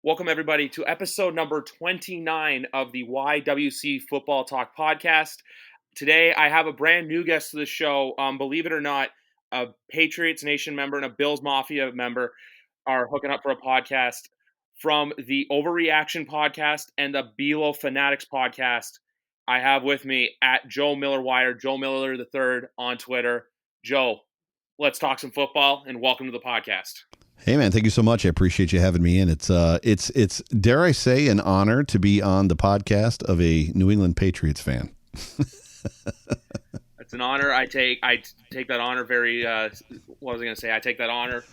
Welcome, everybody, to episode number 29 of the YWC Football Talk podcast. Today, I have a brand new guest to the show. Believe it or not, a Patriots Nation member and a Bills Mafia member are hooking up for a podcast from the Overreaction podcast and the Bilo Fanatics podcast. I have with me at Joe Miller Wire, Joe Miller III on Twitter. Joe, let's talk some football and welcome to the podcast. Hey man, thank you so much. I appreciate you having me in. It's dare I say an honor to be on the podcast of a New England Patriots fan. It's an honor. I take that honor very. What was I going to say? I take that honor.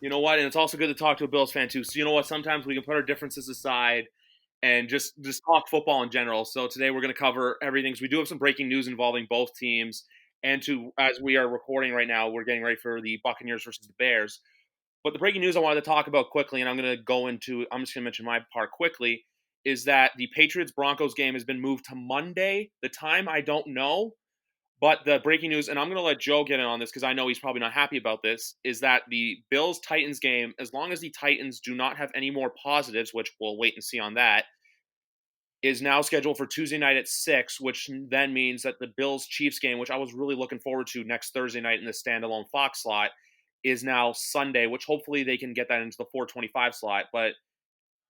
You know what? And it's also good to talk to a Bills fan too. So you know what? Sometimes we can put our differences aside and just talk football in general. So today we're going to cover everything. So we do have some breaking news involving both teams. And as we are recording right now, we're getting ready for the Buccaneers versus the Bears. But the breaking news I wanted to talk about quickly, and I'm just going to mention my part quickly, is that the Patriots-Broncos game has been moved to Monday. The time, I don't know. But the breaking news, and I'm going to let Joe get in on this because I know he's probably not happy about this, is that the Bills-Titans game, as long as the Titans do not have any more positives, which we'll wait and see on that, is now scheduled for Tuesday night at 6, which then means that the Bills-Chiefs game, which I was really looking forward to next Thursday night in the standalone Fox slot, is now Sunday, which hopefully they can get that into the 4:25 slot. But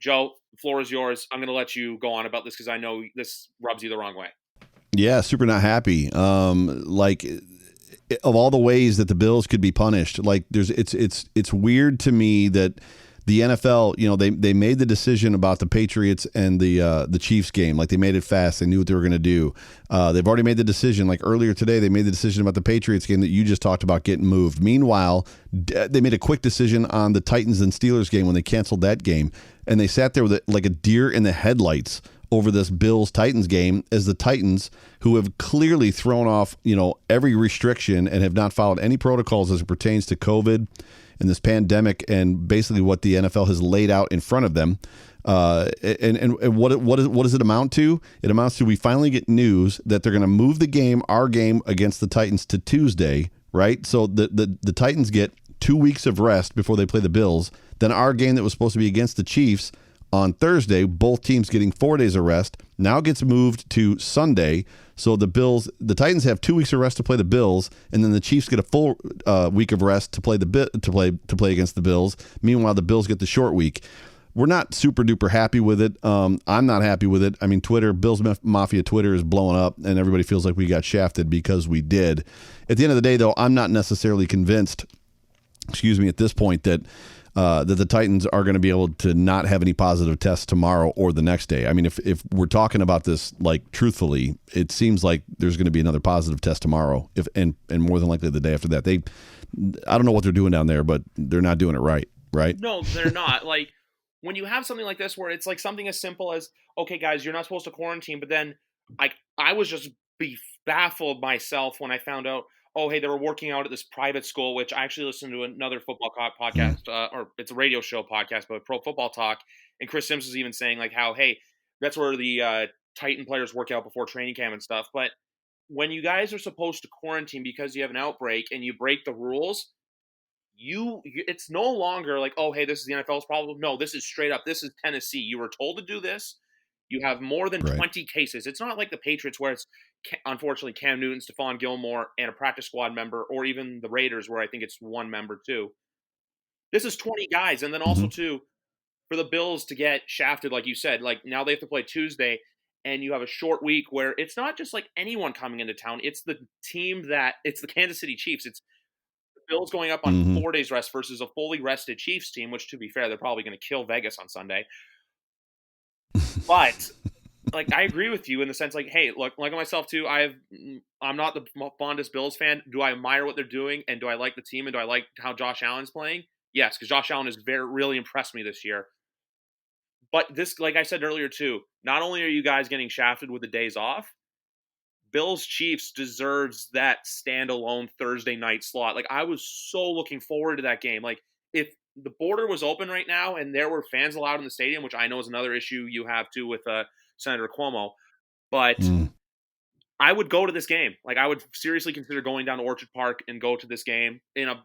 Joe, the floor is yours. I'm going to let you go on about this because I know this rubs you the wrong way. Yeah, super not happy. Like of all the ways that the Bills could be punished, like it's weird to me that the NFL, you know, they made the decision about the Patriots and the Chiefs game. Like they made it fast. They knew what they were going to do. They've already made the decision. Like earlier today, they made the decision about the Patriots game that you just talked about getting moved. Meanwhile, they made a quick decision on the Titans and Steelers game when they canceled that game. And they sat there with like a deer in the headlights over this Bills-Titans game as the Titans, who have clearly thrown off, you know, every restriction and have not followed any protocols as it pertains to COVID and this pandemic and basically what the NFL has laid out in front of them. And what does it amount to? It amounts to we finally get news that they're going to move the game, our game against the Titans, to Tuesday, right? So the Titans get 2 weeks of rest before they play the Bills. Then our game that was supposed to be against the Chiefs on Thursday, both teams getting 4 days of rest, now gets moved to Sunday. So the Titans have 2 weeks of rest to play the Bills, and then the Chiefs get a full week of rest to play against the Bills. Meanwhile, the Bills get the short week. We're not super duper happy with it. I'm not happy with it. I mean, Bills Mafia Twitter is blowing up, and everybody feels like we got shafted because we did. At the end of the day, though, I'm not necessarily convinced. At this point that the Titans are going to be able to not have any positive tests tomorrow or the next day. I mean, if we're talking about this like truthfully, it seems like there's going to be another positive test tomorrow, and more than likely the day after that. I don't know what they're doing down there, but they're not doing it right? No, they're not. Like when you have something like this where it's like something as simple as, okay, guys, you're not supposed to quarantine, but then I was just baffled myself when I found out, oh, hey, they were working out at this private school, which I actually listened to another football podcast, or it's a radio show podcast, but Pro Football Talk. And Chris Sims was even saying like how, hey, that's where the Titan players work out before training camp and stuff. But when you guys are supposed to quarantine because you have an outbreak and you break the rules, it's no longer like, oh, hey, this is the NFL's problem. No, this is straight up. This is Tennessee. You were told to do this. You have more than 20 cases. It's not like the Patriots where it's, unfortunately, Cam Newton, Stephon Gilmore, and a practice squad member, or even the Raiders where I think it's one member too. This is 20 guys. And then also, too, for the Bills to get shafted, like you said, like now they have to play Tuesday, and you have a short week where it's not just like anyone coming into town. It's the Kansas City Chiefs. It's the Bills going up on 4 days rest versus a fully rested Chiefs team, which, to be fair, they're probably going to kill Vegas on Sunday. But like I agree with you in the sense like, hey, look, like myself too, I'm not the fondest Bills fan. Do I admire what they're doing, and do I like the team, and do I like how Josh Allen's playing? Yes, because Josh Allen has really impressed me this year. But this, like I said earlier too, not only are you guys getting shafted with the days off, Bills Chiefs deserves that standalone Thursday night slot. Like I was so looking forward to that game. Like if the border was open right now and there were fans allowed in the stadium, which I know is another issue you have too with Senator Cuomo, but I would go to this game. Like I would seriously consider going down to Orchard Park and go to this game.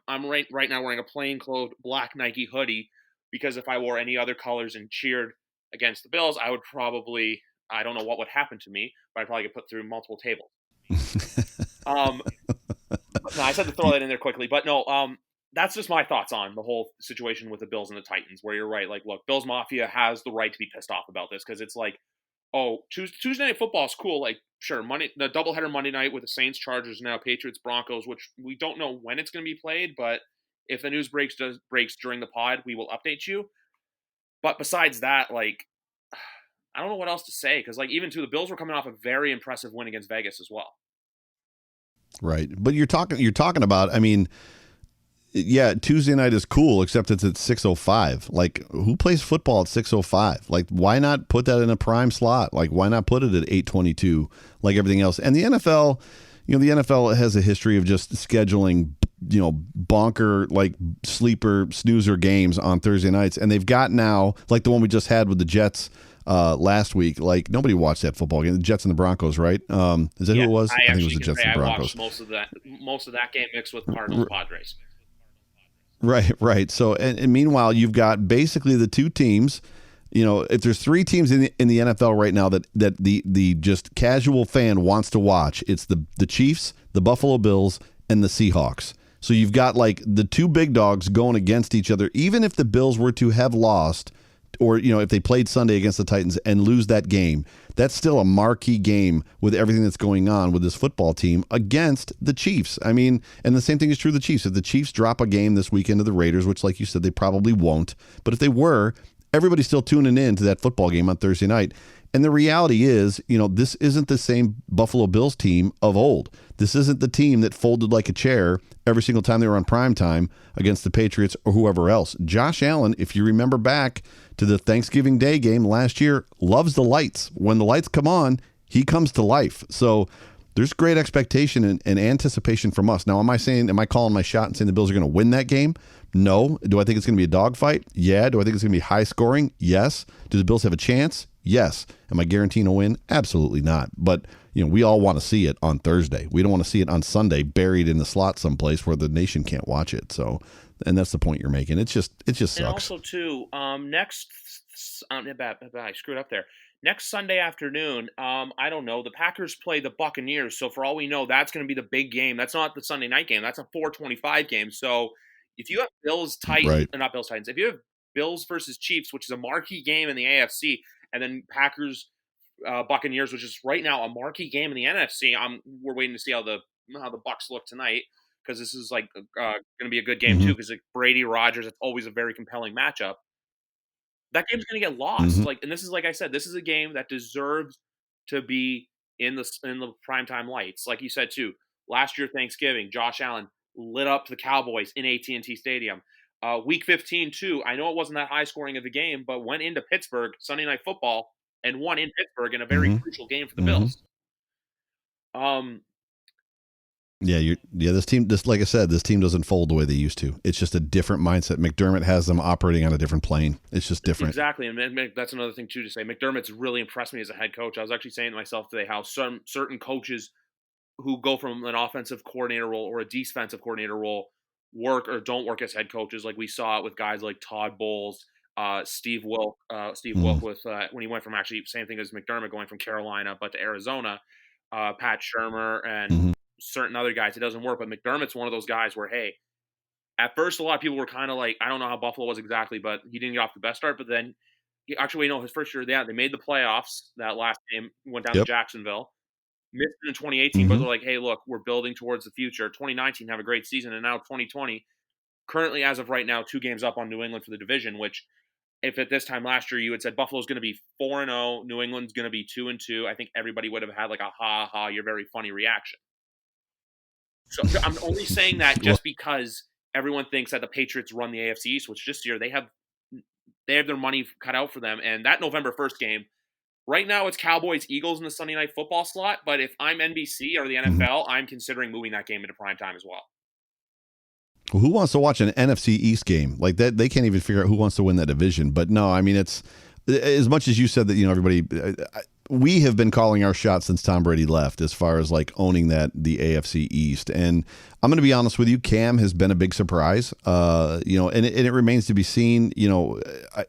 I'm right now wearing a plainclothes black Nike hoodie because if I wore any other colors and cheered against the Bills, I would probably, I don't know what would happen to me, but I'd probably get put through multiple tables. No, I said to throw that in there quickly, but no, that's just my thoughts on the whole situation with the Bills and the Titans, where you're right. Like, look, Bills Mafia has the right to be pissed off about this, because it's like, oh, Tuesday Night Football is cool. Like, sure, the doubleheader Monday night with the Saints, Chargers, now Patriots, Broncos, which we don't know when it's going to be played, but if the news breaks during the pod, we will update you. But besides that, like, I don't know what else to say, because like even the Bills were coming off a very impressive win against Vegas as well. Right, but you're talking about. I mean, yeah, Tuesday night is cool, except it's at 6:05. Like, who plays football at 6:05? Like, why not put that in a prime slot? Like, why not put it at 8:22 like everything else? And the NFL, the NFL has a history of just scheduling, bonker, like sleeper snoozer games on Thursday nights. And they've got now, like the one we just had with the Jets last week, like nobody watched that football game. The Jets and the Broncos, right? Is that who it was? I think it was the Jets and the Broncos. I watched most of that game mixed with Cardinals Padres. Right. So, and meanwhile, you've got basically the two teams. If there's three teams in the NFL right now that the just casual fan wants to watch, it's the Chiefs, the Buffalo Bills, and the Seahawks. So you've got like the two big dogs going against each other. Even if the Bills were to have lost, or if they played Sunday against the Titans and lose that game, that's still a marquee game with everything that's going on with this football team against the Chiefs. I mean, and the same thing is true of the Chiefs. If the Chiefs drop a game this weekend to the Raiders, which like you said, they probably won't, but if they were, everybody's still tuning in to that football game on Thursday night. And the reality is, this isn't the same Buffalo Bills team of old. This isn't the team that folded like a chair every single time they were on primetime against the Patriots or whoever else. Josh Allen, if you remember back to the Thanksgiving Day game last year, loves the lights. When the lights come on, he comes to life. So there's great expectation and anticipation from us. Now, am I calling my shot and saying the Bills are going to win that game? No. Do I think it's going to be a dogfight? Yeah. Do I think it's going to be high scoring? Yes. Do the Bills have a chance? Yes. Am I guaranteeing a win? Absolutely not. But, we all want to see it on Thursday. We don't want to see it on Sunday buried in the slot someplace where the nation can't watch it. So, and that's the point you're making. It just sucks. And also, too, I screwed up there. Next Sunday afternoon, I don't know, the Packers play the Buccaneers. So for all we know, that's going to be the big game. That's not the Sunday night game. That's a 4:25 game. So if you have not Bills Titans, if you have Bills versus Chiefs, which is a marquee game in the AFC, and then Packers Buccaneers, which is right now a marquee game in the NFC, we're waiting to see how the Bucs look tonight, because this is like going to be a good game too, because like Brady Rodgers, it's always a very compelling matchup. That game's going to get lost. And this is, like I said, this is a game that deserves to be in the primetime lights. Like you said too, last year Thanksgiving, Josh Allen lit up the Cowboys in AT&T Stadium. Week 15 too, I know it wasn't that high scoring of a game, but went into Pittsburgh Sunday Night Football and won in Pittsburgh in a very crucial game for the Bills. This team, like I said, this team doesn't fold the way they used to. It's just a different mindset. McDermott has them operating on a different plane. It's just different. Exactly, and that's another thing too to say. McDermott's really impressed me as a head coach. I was actually saying to myself today how certain coaches who go from an offensive coordinator role or a defensive coordinator role work or don't work as head coaches. Like we saw it with guys like Todd Bowles, Steve Wilk with when he went from actually same thing as McDermott going from Carolina but to Arizona, Pat Shurmur and certain other guys. It doesn't work, but McDermott's one of those guys where, hey, at first a lot of people were kind of like, I don't know how Buffalo was exactly, but he didn't get off the best start. But then his first year, they made the playoffs. That last game went down to Jacksonville. Missed it in 2018, but they're like, hey, look, we're building towards the future. 2019 have a great season, and now 2020, currently as of right now, 2 games up on New England for the division, which if at this time last year you had said Buffalo's going to be 4-0, New England's going to be 2-2, I think everybody would have had like a ha, you're very funny reaction. So I'm only saying that just because everyone thinks that the Patriots run the AFC East, which this year they have their money cut out for them. And that November 1st game, right now it's Cowboys-Eagles in the Sunday Night Football slot. But if I'm NBC or the NFL, I'm considering moving that game into primetime as well. Well, who wants to watch an NFC East game like that? They can't even figure out who wants to win that division. But no, I mean, it's as much as you said that, everybody, we have been calling our shot since Tom Brady left, as far as like owning the AFC East. And I'm going to be honest with you, Cam has been a big surprise. And it remains to be seen.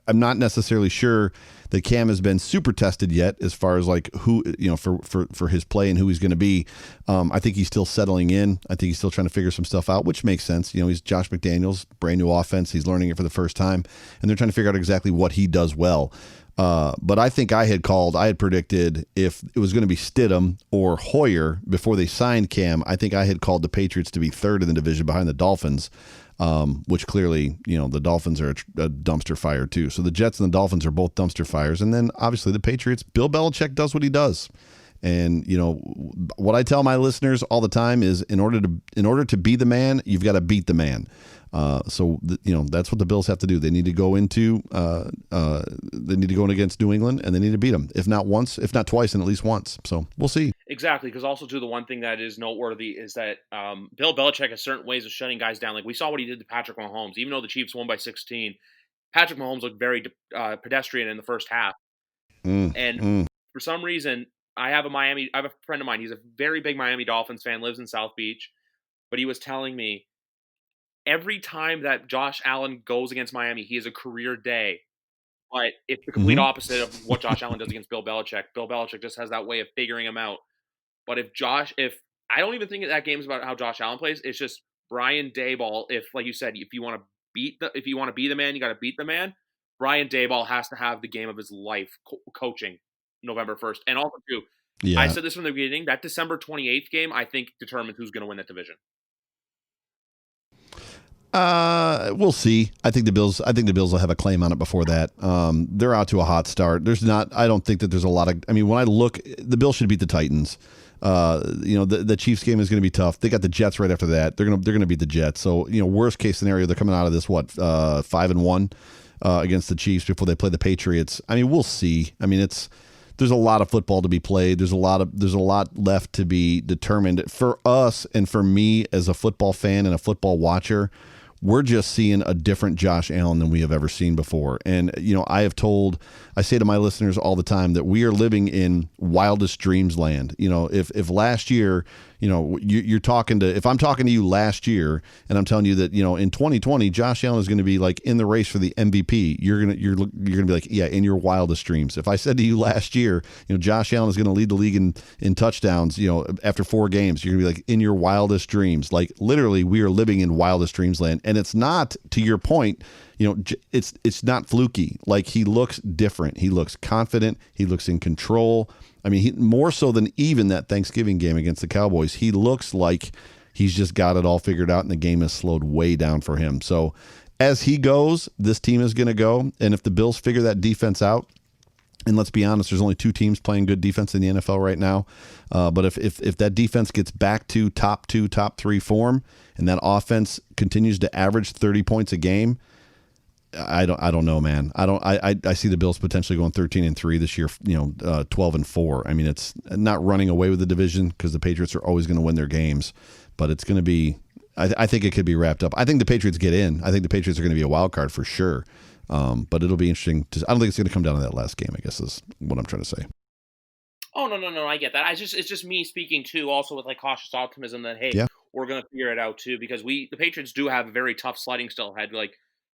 I'm not necessarily sure that Cam has been super tested yet, as far as like who, for his play and who he's going to be. I think he's still settling in. I think he's still trying to figure some stuff out, which makes sense. He's Josh McDaniels, brand new offense. He's learning it for the first time, and they're trying to figure out exactly what he does well. But I think I had predicted if it was going to be Stidham or Hoyer before they signed Cam. I think I had called the Patriots to be third in the division behind the Dolphins, which clearly, the Dolphins are a dumpster fire too. So the Jets and the Dolphins are both dumpster fires. And then obviously the Patriots, Bill Belichick does what he does. And, what I tell my listeners all the time is in order to be the man, you've got to beat the man. That's what the Bills have to do. They need to go in against New England, and they need to beat them. If not once, if not twice, and at least once. So we'll see. Exactly. Because also too, the one thing that is noteworthy is that Bill Belichick has certain ways of shutting guys down. Like we saw what he did to Patrick Mahomes. Even though the Chiefs won by 16, Patrick Mahomes looked very pedestrian in the first half. For some reason, I have a friend of mine. He's a very big Miami Dolphins fan, lives in South Beach, but he was telling me every time that Josh Allen goes against Miami, he has a career day. But it's the complete opposite of what Josh Allen does against Bill Belichick. Bill Belichick just has that way of figuring him out. But if I don't even think that game's about how Josh Allen plays. It's just Brian Daboll. If, like you said, if you want to be the man, you got to beat the man. Brian Daboll has to have the game of his life coaching November 1st. And also, too, I said this from the beginning, that December 28th game, I think, determines who's going to win that division. We'll see. I think the Bills will have a claim on it before that. They're out to a hot start. I don't think that there's a lot of, when I look, the Bills should beat the Titans. The Chiefs game is going to be tough. They got the Jets right after that. They're going to beat the Jets. So, worst case scenario, they're coming out of this, 5-1, against the Chiefs before they play the Patriots. We'll see. There's a lot of football to be played. There's a lot left to be determined for us and for me as a football fan and a football watcher. We're just seeing a different Josh Allen than we have ever seen before. And, I say to my listeners all the time that we are living in wildest dreams land. If last year, if I'm talking to you last year and I'm telling you that, in 2020, Josh Allen is going to be like in the race for the MVP, you're going to be like, yeah, in your wildest dreams. If I said to you last year, Josh Allen is going to lead the league in touchdowns, after 4 games, you're going to be like in your wildest dreams. Like literally we are living in wildest dreams land. And it's not, to your point, it's not fluky. Like he looks different. He looks confident. He looks in control. More so than even that Thanksgiving game against the Cowboys, he looks like he's just got it all figured out and the game has slowed way down for him. So as he goes, this team is going to go. And if the Bills figure that defense out, and let's be honest, there's only 2 teams playing good defense in the NFL right now. But if that defense gets back to top 2, top 3 form, and that offense continues to average 30 points a game, I don't know, man. I see the Bills potentially going 13-3 this year, 12-4. It's not running away with the division because the Patriots are always going to win their games, but it's going to be, I think it could be wrapped up. I think the Patriots get in. I think the Patriots are going to be a wild card for sure. But it'll be interesting. I don't think it's going to come down to that last game, I guess is what I'm trying to say. Oh, no, I get that. It's just me speaking too, also with like cautious optimism that, hey, we're going to figure it out too, because the Patriots do have a very tough sledding still ahead,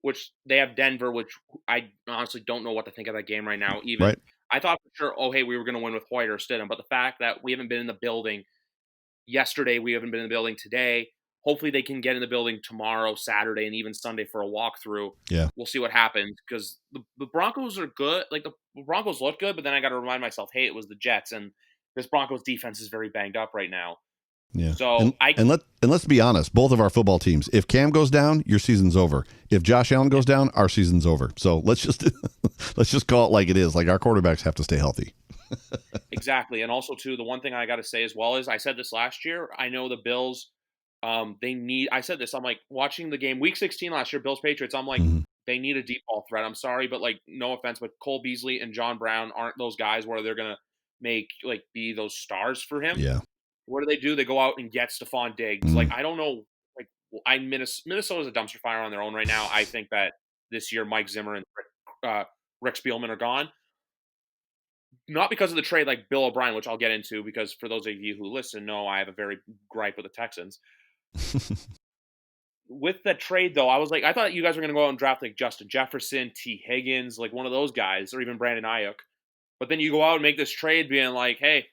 which they have Denver, which I honestly don't know what to think of that game right now. Even right. I thought for sure, we were going to win with Hoyer or Stidham, but the fact that we haven't been in the building yesterday, we haven't been in the building today. Hopefully they can get in the building tomorrow, Saturday, and even Sunday for a walkthrough. Yeah, we'll see what happens because the Broncos are good. Like the Broncos look good, but then I got to remind myself, hey, it was the Jets, and this Broncos defense is very banged up right now. Yeah. So let's be honest, both of our football teams, if Cam goes down, your season's over. If Josh Allen goes down, our season's over. So let's just call it like it is. Like our quarterbacks have to stay healthy. Exactly. And also too, the one thing I got to say as well is I said this last year. I know the Bills, I said this, I'm like watching the game week 16 last year, Bills Patriots. I'm like, they need a deep ball threat. I'm sorry, but like, no offense, but Cole Beasley and John Brown aren't those guys where they're going to be those stars for him. Yeah. What do? They go out and get Stephon Diggs. Like, I don't know. Like, Minnesota's a dumpster fire on their own right now. I think that this year Mike Zimmer and Rick Spielman are gone. not because of the trade like Bill O'Brien, which I'll get into because for those of you who listen know I have a very gripe with the Texans. With that trade, though, I was like, I thought you guys were going to go out and draft like Justin Jefferson, T. Higgins, like one of those guys, or even Brandon Ayuk. But then you go out and make this trade being like, hey,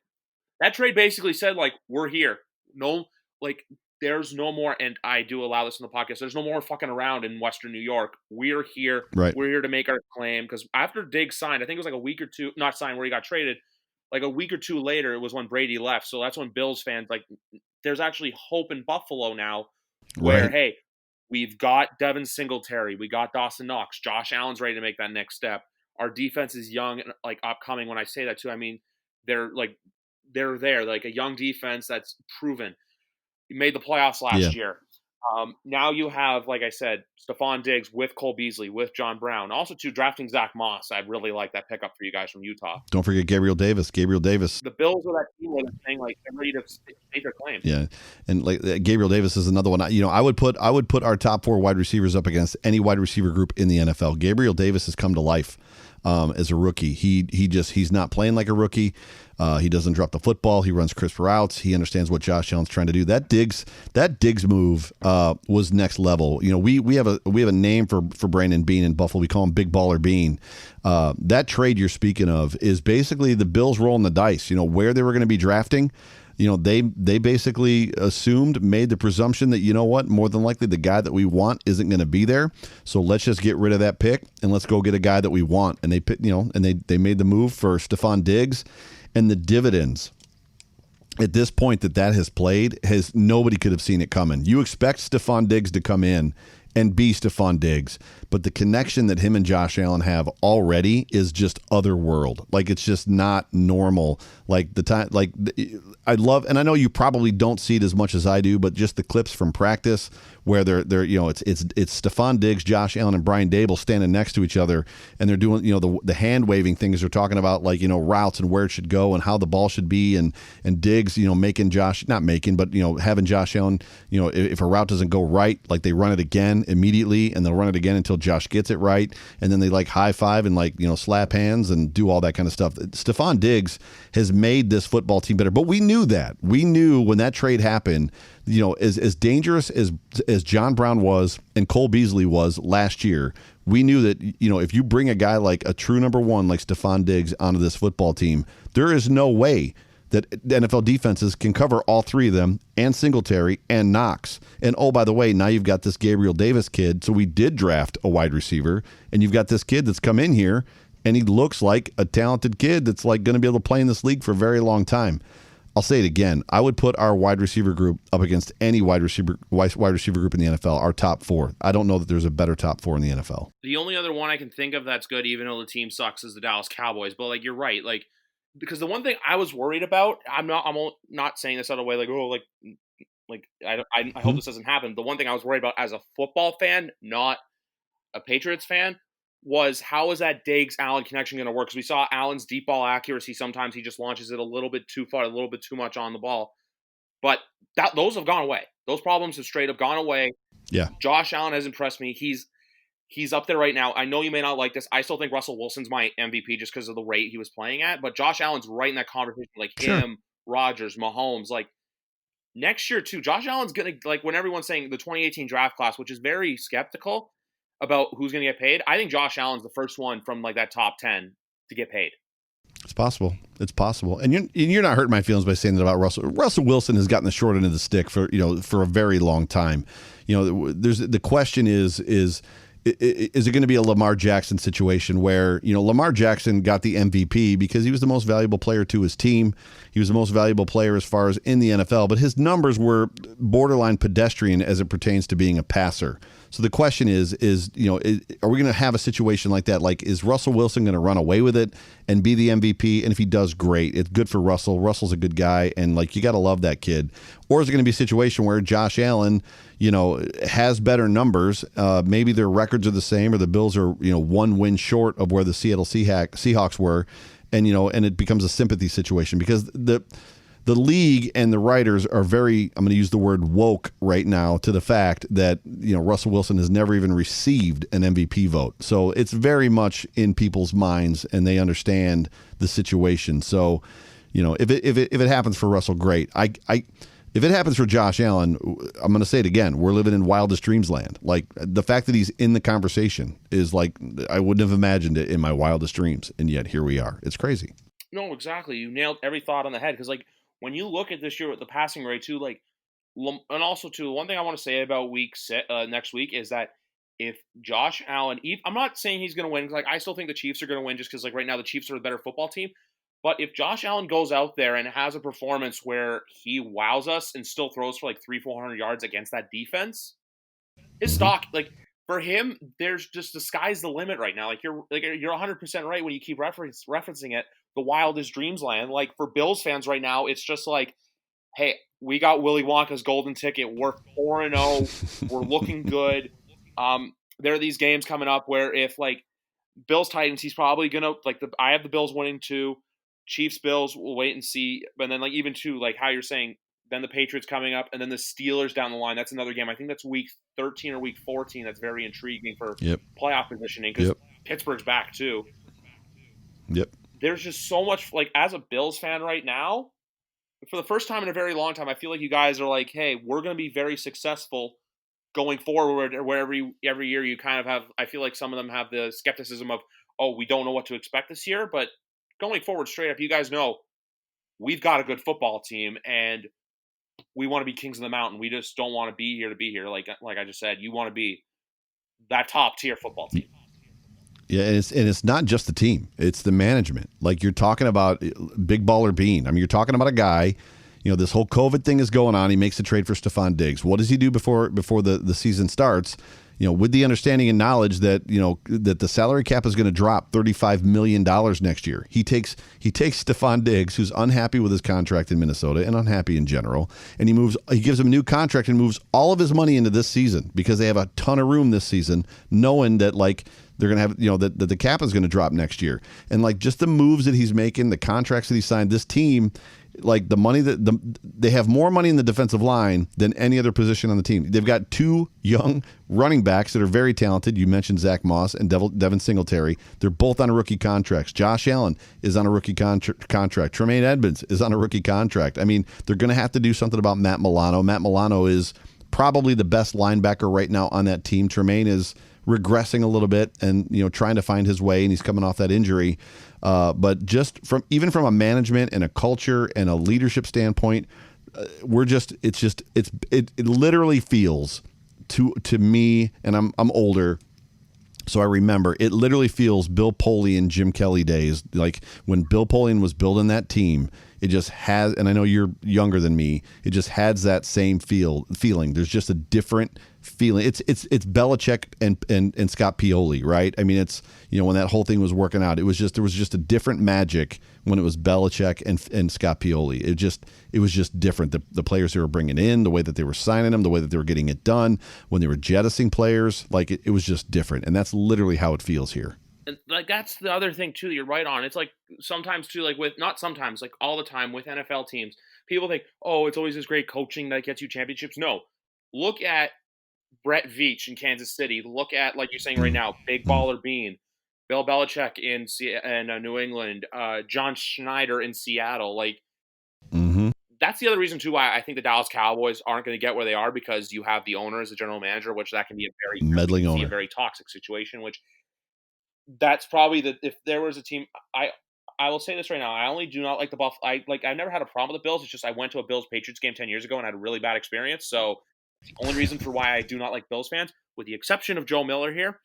that trade basically said, like, we're here. No, like, there's no more, and I do allow this in the podcast, there's no more fucking around in Western New York. We're here. Right. We're here to make our claim. Because after Diggs signed, I think it was like a week or two, not signed, where he got traded, like a week or two later, it was when Brady left. So that's when Bills fans, like, there's actually hope in Buffalo now where, Right. hey, we've got Devin Singletary. We got Dawson Knox. Josh Allen's ready to make that next step. Our defense is young and like upcoming. When I say that too, I mean they're there, like a young defense that's proven. You made the playoffs last year. Now you have, like I said, Stephon Diggs with Cole Beasley, with John Brown. Also, too, drafting Zach Moss. I really like that pickup for you guys from Utah. Don't forget Gabriel Davis. The Bills are that team where they're saying, like, they're ready to state their claim. Yeah, and like Gabriel Davis is another one. You know, I would put our top 4 wide receivers up against any wide receiver group in the NFL. Gabriel Davis has come to life as a rookie. He's not playing like a rookie. He doesn't drop the football. He runs crisp routes. He understands what Josh Allen's trying to do. That Diggs move was next level. You know, we have a name for Brandon Beane in Buffalo. We call him Big Baller Beane. That trade you're speaking of is basically the Bills rolling the dice. You know, where they were going to be drafting. You know, they basically made the presumption that, you know what, more than likely the guy that we want isn't going to be there. So let's just get rid of that pick and let's go get a guy that we want. And they made the move for Stephon Diggs. And the dividends at this point that has played, nobody could have seen it coming. You expect Stephon Diggs to come in and be Stephon Diggs, but the connection that him and Josh Allen have already is just otherworld. Like, it's just not normal. Like the time, like I love, and I know you probably don't see it as much as I do, but just the clips from practice where they're you know, it's Stephon Diggs, Josh Allen, and Brian Dable standing next to each other, and they're doing, you know, the hand waving things. They're talking about, like, you know, routes and where it should go and how the ball should be, and Diggs, you know, having Josh Allen, you know, if a route doesn't go right, like they run it again immediately, and they'll run it again until Josh gets it right, and then they like high five and, like, you know, slap hands and do all that kind of stuff. Stephon Diggs has made this football team better, but we knew that. We knew when that trade happened, you know, as dangerous as John Brown was and Cole Beasley was last year, we knew that, you know, if you bring a guy like a true number one like Stephon Diggs onto this football team, there is no way that the NFL defenses can cover all three of them, and Singletary and Knox. And, oh, by the way, now you've got this Gabriel Davis kid. So we did draft a wide receiver, and you've got this kid that's come in here, and he looks like a talented kid that's, like, going to be able to play in this league for a very long time. I'll say it again. I would put our wide receiver group up against any wide receiver group in the NFL, our top 4. I don't know that there's a better top 4 in the NFL. The only other one I can think of that's good, even though the team sucks, is the Dallas Cowboys. But, like, you're right. Like, because the one thing I was worried about, I'm not saying this out of the way, like, oh, like I hope this doesn't happen. The one thing I was worried about as a football fan, not a Patriots fan, was how is that Diggs-Allen connection going to work? Because we saw Allen's deep ball accuracy. Sometimes he just launches it a little bit too far, a little bit too much on the ball. But those have gone away. Those problems have straight up gone away. Yeah. Josh Allen has impressed me. He's up there right now. I know you may not like this. I still think Russell Wilson's my MVP just because of the rate he was playing at. But Josh Allen's right in that conversation, like him, Rodgers, Mahomes. Like, next year, too, Josh Allen's going to, like, when everyone's saying the 2018 draft class, which is very skeptical about who's going to get paid, I think Josh Allen's the first one from, like, that top 10 to get paid. It's possible. It's possible. And you're not hurting my feelings by saying that about Russell. Russell Wilson has gotten the short end of the stick for a very long time. You know, the question is it going to be a Lamar Jackson situation where, you know, Lamar Jackson got the MVP because he was the most valuable player to his team. He was the most valuable player as far as in the NFL, but his numbers were borderline pedestrian as it pertains to being a passer. So the question is, you know, are we going to have a situation like that? Like, is Russell Wilson going to run away with it and be the MVP? And if he does, great. It's good for Russell. Russell's a good guy, and, like, you got to love that kid. Or is it going to be a situation where Josh Allen, you know, has better numbers? Maybe their records are the same, or the Bills are, you know, one win short of where the Seattle Seahawks were, and, you know, and it becomes a sympathy situation because the the league and the writers are very, I'm going to use the word woke right now to the fact that, Russell Wilson has never even received an MVP vote. So it's very much in people's minds and they understand the situation. So, if it happens for Russell, great. If it happens for Josh Allen, I'm going to say it again. We're living in wildest dreams land. Like, the fact that he's in the conversation is like, I wouldn't have imagined it in my wildest dreams. And yet here we are. It's crazy. No, exactly. You nailed every thought on the head. Because, like, when you look at this year with the passing rate, too, like, and also, too, one thing I want to say about next week is that if Josh Allen, I'm not saying he's going to win, because, like, I still think the Chiefs are going to win just because, like, right now the Chiefs are a better football team. But if Josh Allen goes out there and has a performance where he wows us and still throws for like 300-400 yards against that defense, his stock, like, for him, there's just the sky's the limit right now. Like, you're 100% right when you keep referencing it. The wildest dreams land. Like, for Bills fans right now, it's just like, hey, we got Willy Wonka's golden ticket. We're 4-0. We're looking good. There are these games coming up where if, like, Bills Titans, he's probably gonna, like, I have the Bills winning 2. Chiefs, Bills, we'll wait and see. But then, like, even too, like how you're saying, then the Patriots coming up, and then the Steelers down the line. That's another game. I think that's week 13 or week 14. That's very intriguing for playoff positioning because Pittsburgh's back too. Yep. There's just so much, like, as a Bills fan right now, for the first time in a very long time, I feel like you guys are like, hey, we're going to be very successful going forward, where every year you kind of have, I feel like some of them have the skepticism of, oh, we don't know what to expect this year, but going forward, straight up, you guys know we've got a good football team, and we want to be kings of the mountain. We just don't want to be here to be here. Like I just said, you want to be that top tier football team. Yeah, and it's not just the team; it's the management. Like, you're talking about Big Baller Beane. I mean, you're talking about a guy. This whole COVID thing is going on. He makes a trade for Stephon Diggs. What does he do before the season starts? With the understanding and knowledge that, that the salary cap is going to drop $35 million next year. He takes Stephon Diggs, who's unhappy with his contract in Minnesota and unhappy in general, and he gives him a new contract and moves all of his money into this season because they have a ton of room this season, knowing that, like, they're going to have, that the cap is going to drop next year. And, like, just the moves that he's making, the contracts that he signed, this team, like, the money they have more money in the defensive line than any other position on the team. They've got 2 young running backs that are very talented. You mentioned Zach Moss and Devin Singletary. They're both on rookie contracts. Josh Allen is on a rookie contract. Tremaine Edmonds is on a rookie contract. I mean, they're going to have to do something about Matt Milano. Matt Milano is probably the best linebacker right now on that team. Tremaine is regressing a little bit and, trying to find his way, and he's coming off that injury. But just from a management and a culture and a leadership standpoint, it literally feels to me, and I'm older, so I remember, it literally feels Bill Polian and Jim Kelly days. Like, when Bill Polian was building that team, it just has, and I know you're younger than me, it just has that same feeling. There's just a different feeling. It's Belichick and Scott Pioli, right? I mean, it's, when that whole thing was working out, there was just a different magic when it was Belichick and Scott Pioli. It was just different. The players they were bringing in, the way that they were signing them, the way that they were getting it done, when they were jettisoning players, like, it was just different. And that's literally how it feels here. And, like, that's the other thing too. You're right on. It's like sometimes too, like, not sometimes, like all the time with NFL teams, people think, oh, it's always this great coaching that gets you championships. No, look at Brett Veach in Kansas City. Look at, like you're saying right now, Big Baller Beane, Bill Belichick in New England, John Schneider in Seattle. Like, that's the other reason too why I think the Dallas Cowboys aren't going to get where they are, because you have the owner as the general manager, which that can be a very meddling owner, a very toxic situation. Which that's probably if there was a team, I will say this right now, I only do not like the Buffalo. I never had a problem with the Bills. It's just I went to a Bills Patriots game 10 years ago and had a really bad experience. So it's the only reason for why I do not like Bills fans, with the exception of Joe Miller here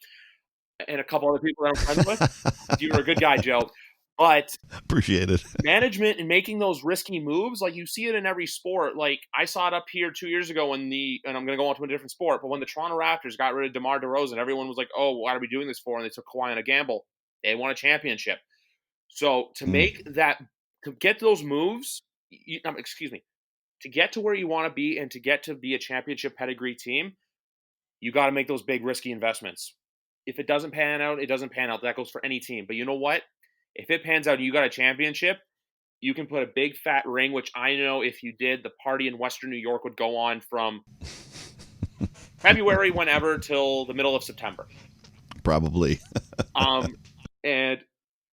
and a couple other people that I'm friends with. You're a good guy, Joe. But appreciate it. Management and making those risky moves, like, you see it in every sport. Like, I saw it up here 2 years ago and I'm going to go on to a different sport, but when the Toronto Raptors got rid of DeMar DeRozan, everyone was like, oh, why are we doing this for? And they took Kawhi on a gamble. They won a championship. So to get those moves, to get to where you want to be and to get to be a championship pedigree team, you got to make those big risky investments. If it doesn't pan out, it doesn't pan out. That goes for any team. But you know what? If it pans out and you got a championship, you can put a big fat ring, which I know if you did, the party in Western New York would go on from February, whenever, till the middle of September. Probably. And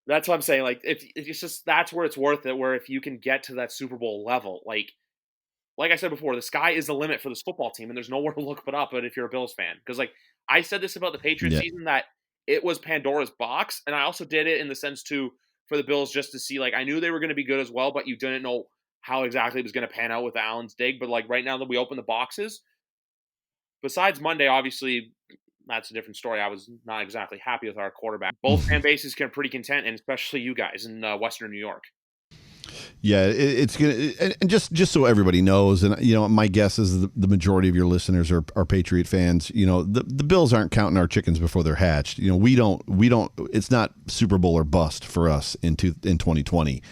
that's what I'm saying. Like, if it's just, that's where it's worth it. Where if you can get to that Super Bowl level, like I said before, the sky is the limit for this football team, and there's nowhere to look but up. But if you're a Bills fan, because like I said this about the Patriots Yeah. season, that it was Pandora's box, and I also did it in the sense too for the Bills, just to see, like, I knew they were going to be good as well, but you didn't know how exactly it was going to pan out with Allen's dig. But like right now that we open the boxes, besides Monday, obviously that's a different story. I was not exactly happy with our quarterback. Both fan bases can pretty content, and especially you guys in Western New York. Yeah, it's gonna, and just so everybody knows, and my guess is the majority of your listeners are Patriot fans. The Bills aren't counting our chickens before they're hatched. We don't. It's not Super Bowl or bust for us in 2020.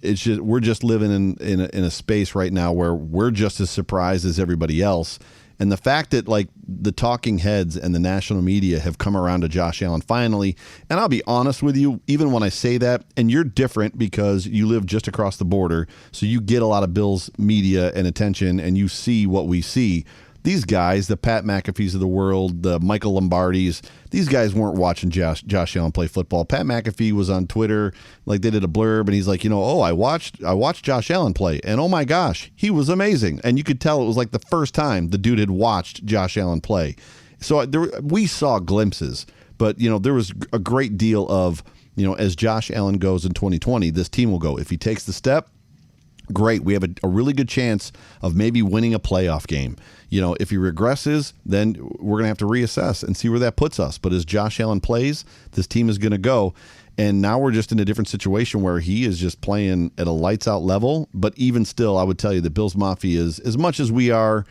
It's just, we're just living in a space right now where we're just as surprised as everybody else. And the fact that like the talking heads and the national media have come around to Josh Allen finally, and I'll be honest with you, even when I say that, and you're different because you live just across the border, so you get a lot of Bills media and attention, and you see what we see. These guys, the Pat McAfees of the world, the Michael Lombardis, these guys weren't watching Josh Allen play football. Pat McAfee was on Twitter, like they did a blurb, and he's like, I watched Josh Allen play, and oh my gosh, he was amazing. And you could tell it was like the first time the dude had watched Josh Allen play. So we saw glimpses, but there was a great deal of, as Josh Allen goes in 2020, this team will go. If he takes the step, great. We have a really good chance of maybe winning a playoff game. If he regresses, then we're going to have to reassess and see where that puts us. But as Josh Allen plays, this team is going to go. And now we're just in a different situation where he is just playing at a lights out level. But even still, I would tell you the Bills Mafia is, as much as we are,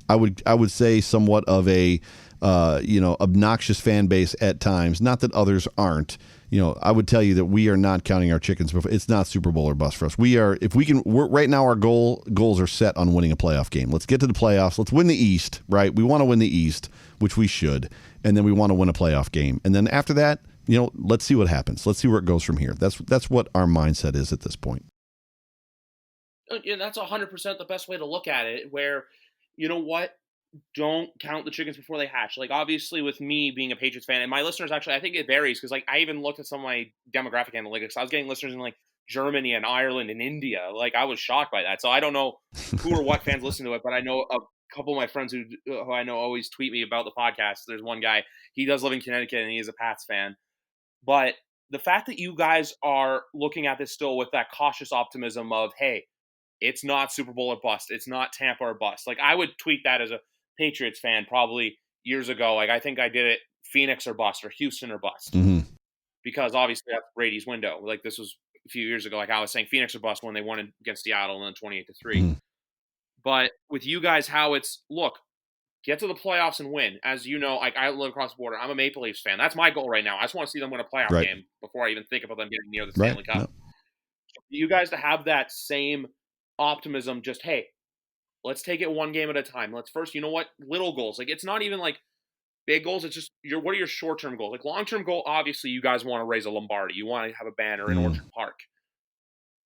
I would say somewhat of a obnoxious fan base at times. Not that others aren't. I would tell you that we are not counting our chickens before. It's not Super Bowl or bust for us. We are, if we can, right now our goals are set on winning a playoff game. Let's get to the playoffs. Let's win the East, right? We want to win the East, which we should. And then we want to win a playoff game. And then after that, let's see what happens. Let's see where it goes from here. That's what our mindset is at this point. Yeah, that's 100% the best way to look at it, where, you know what? Don't count the chickens before they hatch. Like, obviously, with me being a Patriots fan, and my listeners, actually, I think it varies, because like I even looked at some of my demographic analytics. I was getting listeners in like Germany and Ireland and India. Like, I was shocked by that. So I don't know who or what fans listen to it, but I know a couple of my friends who I know always tweet me about the podcast. There's one guy, he does live in Connecticut, and he is a Pats fan. But the fact that you guys are looking at this still with that cautious optimism of, hey, it's not Super Bowl or bust, it's not Tampa or bust. Like, I would tweet that as a Patriots fan probably years ago. Like, I think I did it Phoenix or bust or Houston or bust, because obviously that's Brady's window. Like, this was a few years ago. Like, I was saying Phoenix or bust when they won against Seattle and then 28-3. But with you guys, how it's, look, get to the playoffs and win. As you know, like, I live across the border. I'm a Maple Leafs fan. That's my goal right now. I just want to see them win a playoff game before I even think about them getting near the Stanley Cup. You guys to have that same optimism, just, hey, let's take it one game at a time. Let's first, little goals. Like, it's not even like big goals. It's just, what are your short-term goals? Like, long-term goal, obviously, you guys want to raise a Lombardi. You want to have a banner in Orchard Park.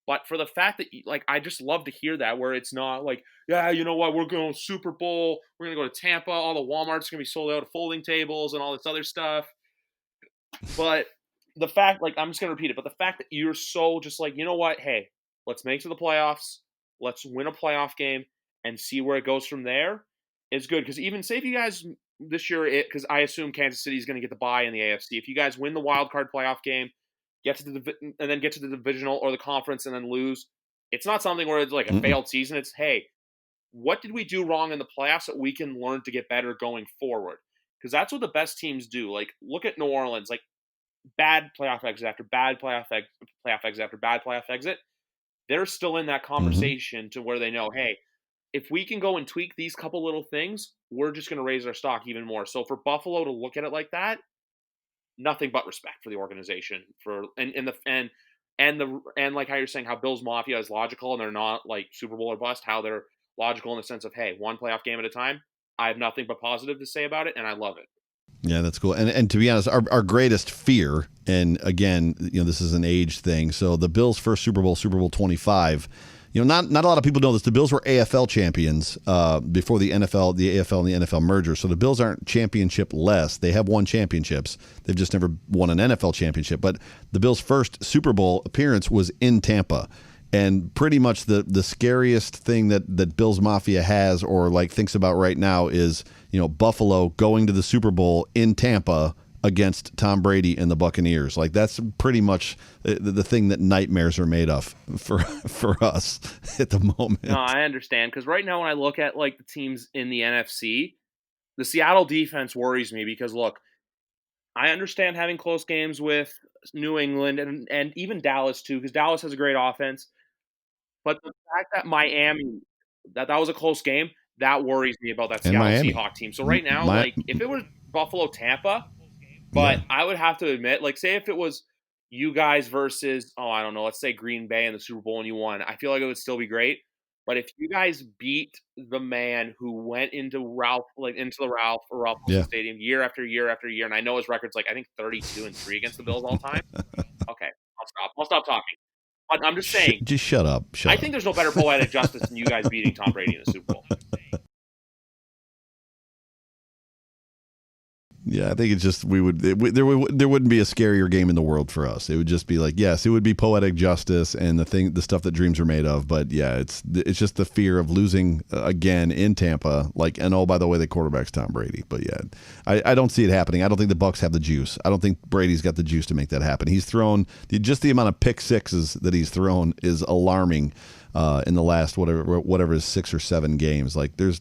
But for the fact that, like, I just love to hear that, where it's not like, yeah, you know what, we're going to Super Bowl, we're going to go to Tampa, all the Walmart's going to be sold out of folding tables and all this other stuff. But the fact, like, I'm just going to repeat it, but the fact that you're so just like, you know what, hey, let's make it to the playoffs, let's win a playoff game, and see where it goes from there is good. Because even say if you guys this year, because I assume Kansas City is going to get the bye in the AFC. If you guys win the wild card playoff game, get to the divisional or the conference and then lose, it's not something where it's like a failed season. It's, hey, what did we do wrong in the playoffs that we can learn to get better going forward? Because that's what the best teams do. Like, look at New Orleans, like bad playoff exit after bad playoff exit after bad playoff exit. They're still in that conversation to where they know, hey, if we can go and tweak these couple little things, we're just going to raise our stock even more. So for Buffalo to look at it like that, nothing but respect for the organization, and like how you're saying how Bills Mafia is logical and they're not like Super Bowl or bust, how they're logical in the sense of, hey, one playoff game at a time. I have nothing but positive to say about it, and I love it. Yeah, that's cool. And to be honest, our greatest fear, and again, this is an age thing. So the Bills' first Super Bowl, Super Bowl 25. Not a lot of people know this. The Bills were AFL champions before the AFL and the NFL merger. So the Bills aren't championship-less. They have won championships. They've just never won an NFL championship. But the Bills' first Super Bowl appearance was in Tampa. And pretty much the scariest thing that Bills Mafia has or like thinks about right now is, Buffalo going to the Super Bowl in Tampa against Tom Brady and the Buccaneers. Like that's pretty much the thing that nightmares are made of for us at the moment. No, I understand, because right now when I look at like the teams in the NFC, the Seattle defense worries me because look, I understand having close games with New England and even Dallas too, because Dallas has a great offense. But the fact that Miami, that was a close game, that worries me about that Seattle Seahawks team. So right now, like if it was Buffalo Tampa, but I would have to admit, like say if it was you guys versus, I don't know, let's say Green Bay in the Super Bowl and you won, I feel like it would still be great. But if you guys beat the man who went into Ralph Wilson Stadium year after year after year, and I know his record's like I think 32-3 against the Bills all time. Okay, I'll stop talking. But I'm just saying. Just shut up. I think there's no better poetic justice than you guys beating Tom Brady in the Super Bowl. Yeah, I think it's just there wouldn't be a scarier game in the world for us. It would just be like, yes, it would be poetic justice and the stuff that dreams are made of. But yeah, it's just the fear of losing again in Tampa. Like, and by the way, the quarterback's Tom Brady. But yeah, I don't see it happening. I don't think the Bucs have the juice. I don't think Brady's got the juice to make that happen. He's thrown just the amount of pick sixes that he's thrown is alarming. In the last whatever is 6 or 7 games, like there's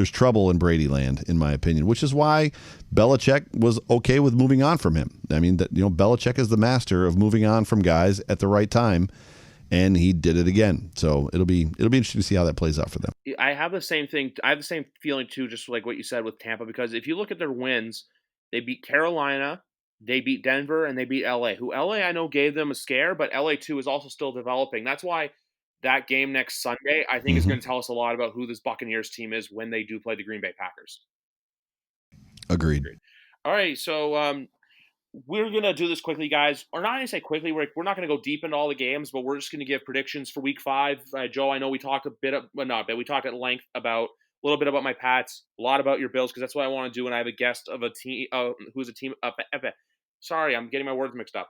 trouble in Brady land, in my opinion, which is why Belichick was okay with moving on from him. I mean, Belichick is the master of moving on from guys at the right time, and he did it again. So it'll be interesting to see how that plays out for them. I have the same thing. I have the same feeling too, just like what you said with Tampa, because if you look at their wins, they beat Carolina, they beat Denver, and they beat LA. Who LA I know gave them a scare, but LA too is also still developing. That's why. That game next Sunday, I think, is going to tell us a lot about who this Buccaneers team is when they do play the Green Bay Packers. Agreed. All right, so we're going to do this quickly, guys. Or not going to say quickly. We're not going to go deep into all the games, but we're just going to give predictions for Week 5. Joe, I know we talked we talked at length about a little bit about my Pats, a lot about your Bills, because that's what I want to do when I have a guest of a team who's a team. Sorry, I'm getting my words mixed up.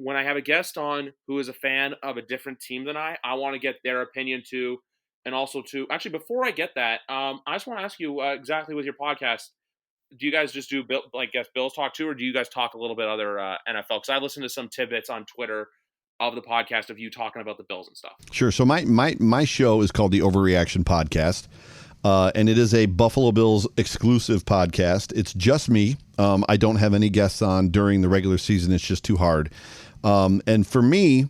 When I have a guest on who is a fan of a different team than I want to get their opinion too. And also too, actually, before I get that, I just want to ask you exactly with your podcast, do you guys just do Bills talk too, or do you guys talk a little bit other NFL? Because I listened to some tidbits on Twitter of the podcast of you talking about the Bills and stuff. Sure. So my show is called the Overreaction Podcast. And it is a Buffalo Bills exclusive podcast. It's just me. I don't have any guests on during the regular season. It's just too hard. And for me,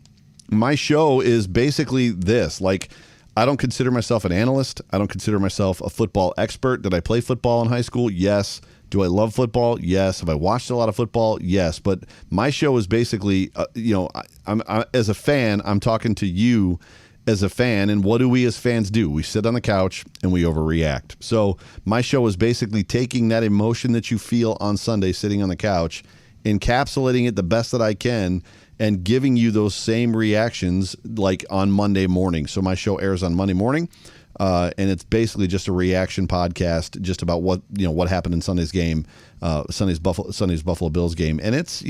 my show is basically this. Like, I don't consider myself an analyst. I don't consider myself a football expert. Did I play football in high school? Yes. Do I love football? Yes. Have I watched a lot of football? Yes. But my show is basically, I'm as a fan, I'm talking to you as a fan, and what do we as fans do? We sit on the couch and we overreact. So my show is basically taking that emotion that you feel on Sunday sitting on the couch, encapsulating it the best that I can, and giving you those same reactions like on Monday morning. So my show airs on Monday morning, and it's basically just a reaction podcast just about what happened in Sunday's game, Sunday's Buffalo Bills game. And it's,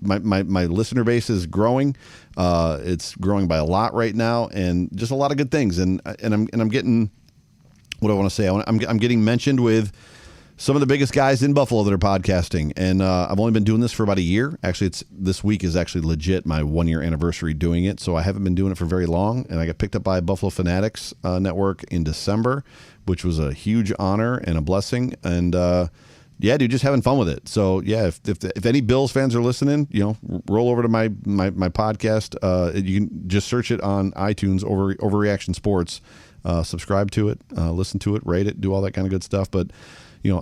my listener base is growing. It's growing by a lot right now, and just a lot of good things. And I'm getting, what do I want to say? I'm getting mentioned with some of the biggest guys in Buffalo that are podcasting. And I've only been doing this for about a year. Actually, this week is actually legit my 1-year anniversary doing it. So I haven't been doing it for very long. And I got picked up by Buffalo Fanatics Network in December, which was a huge honor and a blessing. And yeah, dude, just having fun with it. So yeah, if any Bills fans are listening, roll over to my podcast. You can just search it on iTunes, Overreaction Sports. Subscribe to it, listen to it, rate it, do all that kind of good stuff. But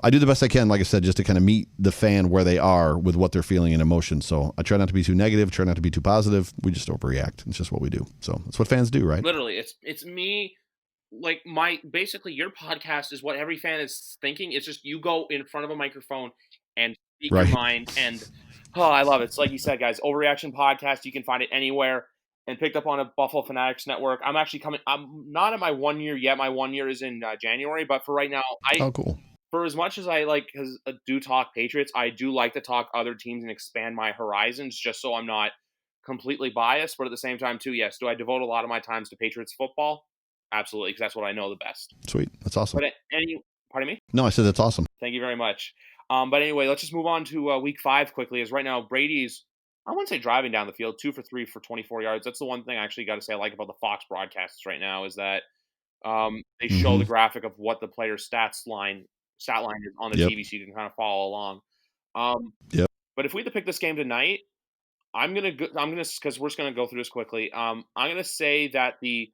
I do the best I can, like I said, just to kind of meet the fan where they are with what they're feeling and emotion. So I try not to be too negative, try not to be too positive. We just overreact. It's just what we do. So that's what fans do, right? Literally, it's me basically your podcast is what every fan is thinking. It's just you go in front of a microphone and speak your Right. mind, and I love it. It's like you said, guys, Overreaction podcast. You can find it anywhere and picked up on a Buffalo Fanatics network. I'm not at my 1 year yet. My 1 year is in January, but for right now, Oh, cool. for as much as I do talk Patriots, I do like to talk other teams and expand my horizons just so I'm not completely biased. But at the same time, too, yes, do I devote a lot of my times to Patriots football? Absolutely, because that's what I know the best. Sweet. That's awesome. But pardon me? No, I said that's awesome. Thank you very much. But anyway, let's just move on to week 5 quickly, as right now Brady's, I wouldn't say driving down the field, 2 for 3 for 24 yards. That's the one thing I actually got to say I like about the Fox broadcasts right now is that they show the graphic of what the player's stat line is on the TV, so you can kind of follow along. But if we had to pick this game tonight, I'm gonna because we're just gonna go through this quickly. I'm gonna say that the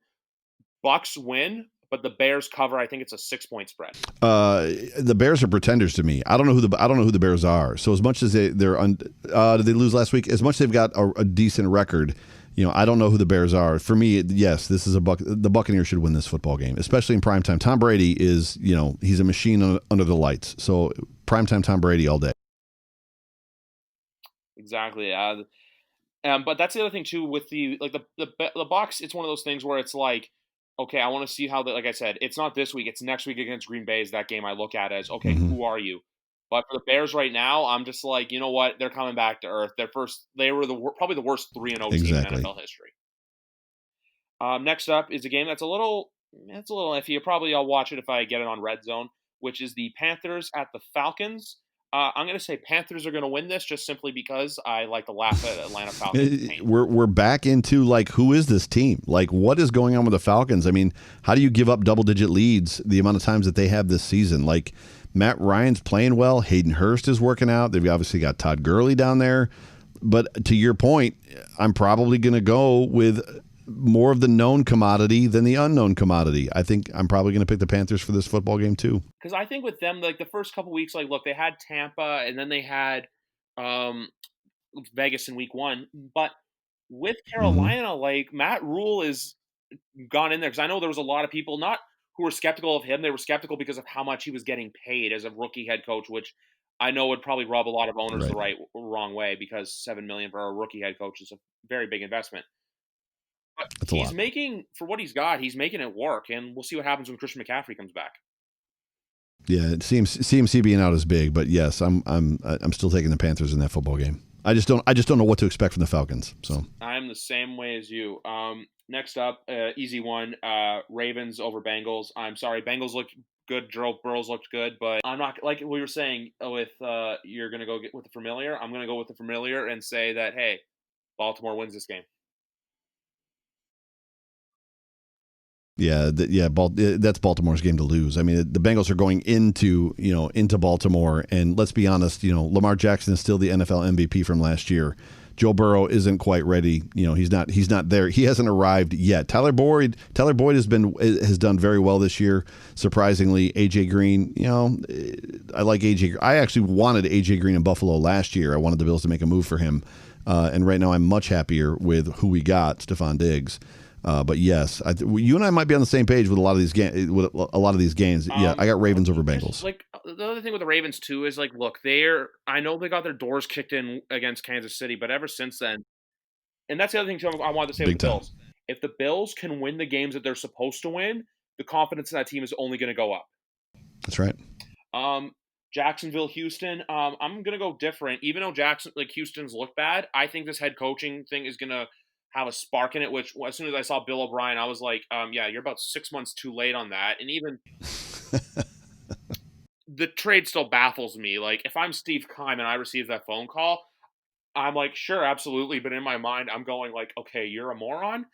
Bucks win, but the Bears cover. I think it's a 6-point spread. The Bears are pretenders to me. I don't know who the Bears are. So as much as did they lose last week? As much as they've got a decent record, I don't know who the Bears are. For me, yes, this is the Buccaneers should win this football game, especially in primetime. Tom Brady is, he's a machine under the lights. So primetime Tom Brady all day. Exactly. But that's the other thing too with the Bucs. It's one of those things where it's like, okay, I want to see how like I said, it's not this week, it's next week against Green Bay is that game I look at as, okay, who are you? But for the Bears right now, I'm just like, you know what? They're coming back to earth. They were probably the worst 3-0 team in NFL history. Next up is a game that's a little iffy. Probably I'll watch it if I get it on Red Zone, which is the Panthers at the Falcons. I'm going to say Panthers are going to win this just simply because I like to laugh at Atlanta Falcons. We're back into who is this team? What is going on with the Falcons? I mean, how do you give up double-digit leads the amount of times that they have this season? Matt Ryan's playing well. Hayden Hurst is working out. They've obviously got Todd Gurley down there. But to your point, I'm probably going to go with more of the known commodity than the unknown commodity. I think I'm probably going to pick the Panthers for this football game too. Because I think with them, the first couple weeks, look, they had Tampa and then they had Vegas in week 1. But with Carolina, Matt Rule is gone in there because I know there was a lot of people who were skeptical of him. They were skeptical because of how much he was getting paid as a rookie head coach, which I know would probably rub a lot of owners the wrong way because $7 million for a rookie head coach is a very big investment. But he's making, for what he's got, he's making it work, and we'll see what happens when Christian McCaffrey comes back. Yeah, it seems CMC being out is big, but yes, I'm still taking the Panthers in that football game. I just don't know what to expect from the Falcons. So I'm the same way as you. Next up, easy one, Ravens over Bengals. I'm sorry, Bengals looked good. Joe Burrows looked good, but I'm not like we were saying with you're gonna go get with the familiar. I'm gonna go with the familiar and say that hey, Baltimore wins this game. Yeah, that's Baltimore's game to lose. I mean, the Bengals are going into Baltimore, and let's be honest, Lamar Jackson is still the NFL MVP from last year. Joe Burrow isn't quite ready. He's not there. He hasn't arrived yet. Tyler Boyd has done very well this year. Surprisingly, AJ Green, I like AJ. I actually wanted AJ Green in Buffalo last year. I wanted the Bills to make a move for him, and right now I'm much happier with who we got, Stephon Diggs. But yes, you and I might be on the same page with a lot of these games. Yeah, I got Ravens over Bengals. The other thing with the Ravens too is look, I know they got their doors kicked in against Kansas City, but ever since then, and that's the other thing too I wanted to say with the Bills. If the Bills can win the games that they're supposed to win, the confidence in that team is only going to go up. That's right. Jacksonville, Houston. I'm going to go different. Even though Houston's look bad, I think this head coaching thing is going to have a spark in it, which as soon as I saw Bill O'Brien, I was like, yeah, you're about 6 months too late on that. And even the trade still baffles me. If I'm Steve Keim and I receive that phone call, I'm like, sure, absolutely. But in my mind, I'm going okay, you're a moron.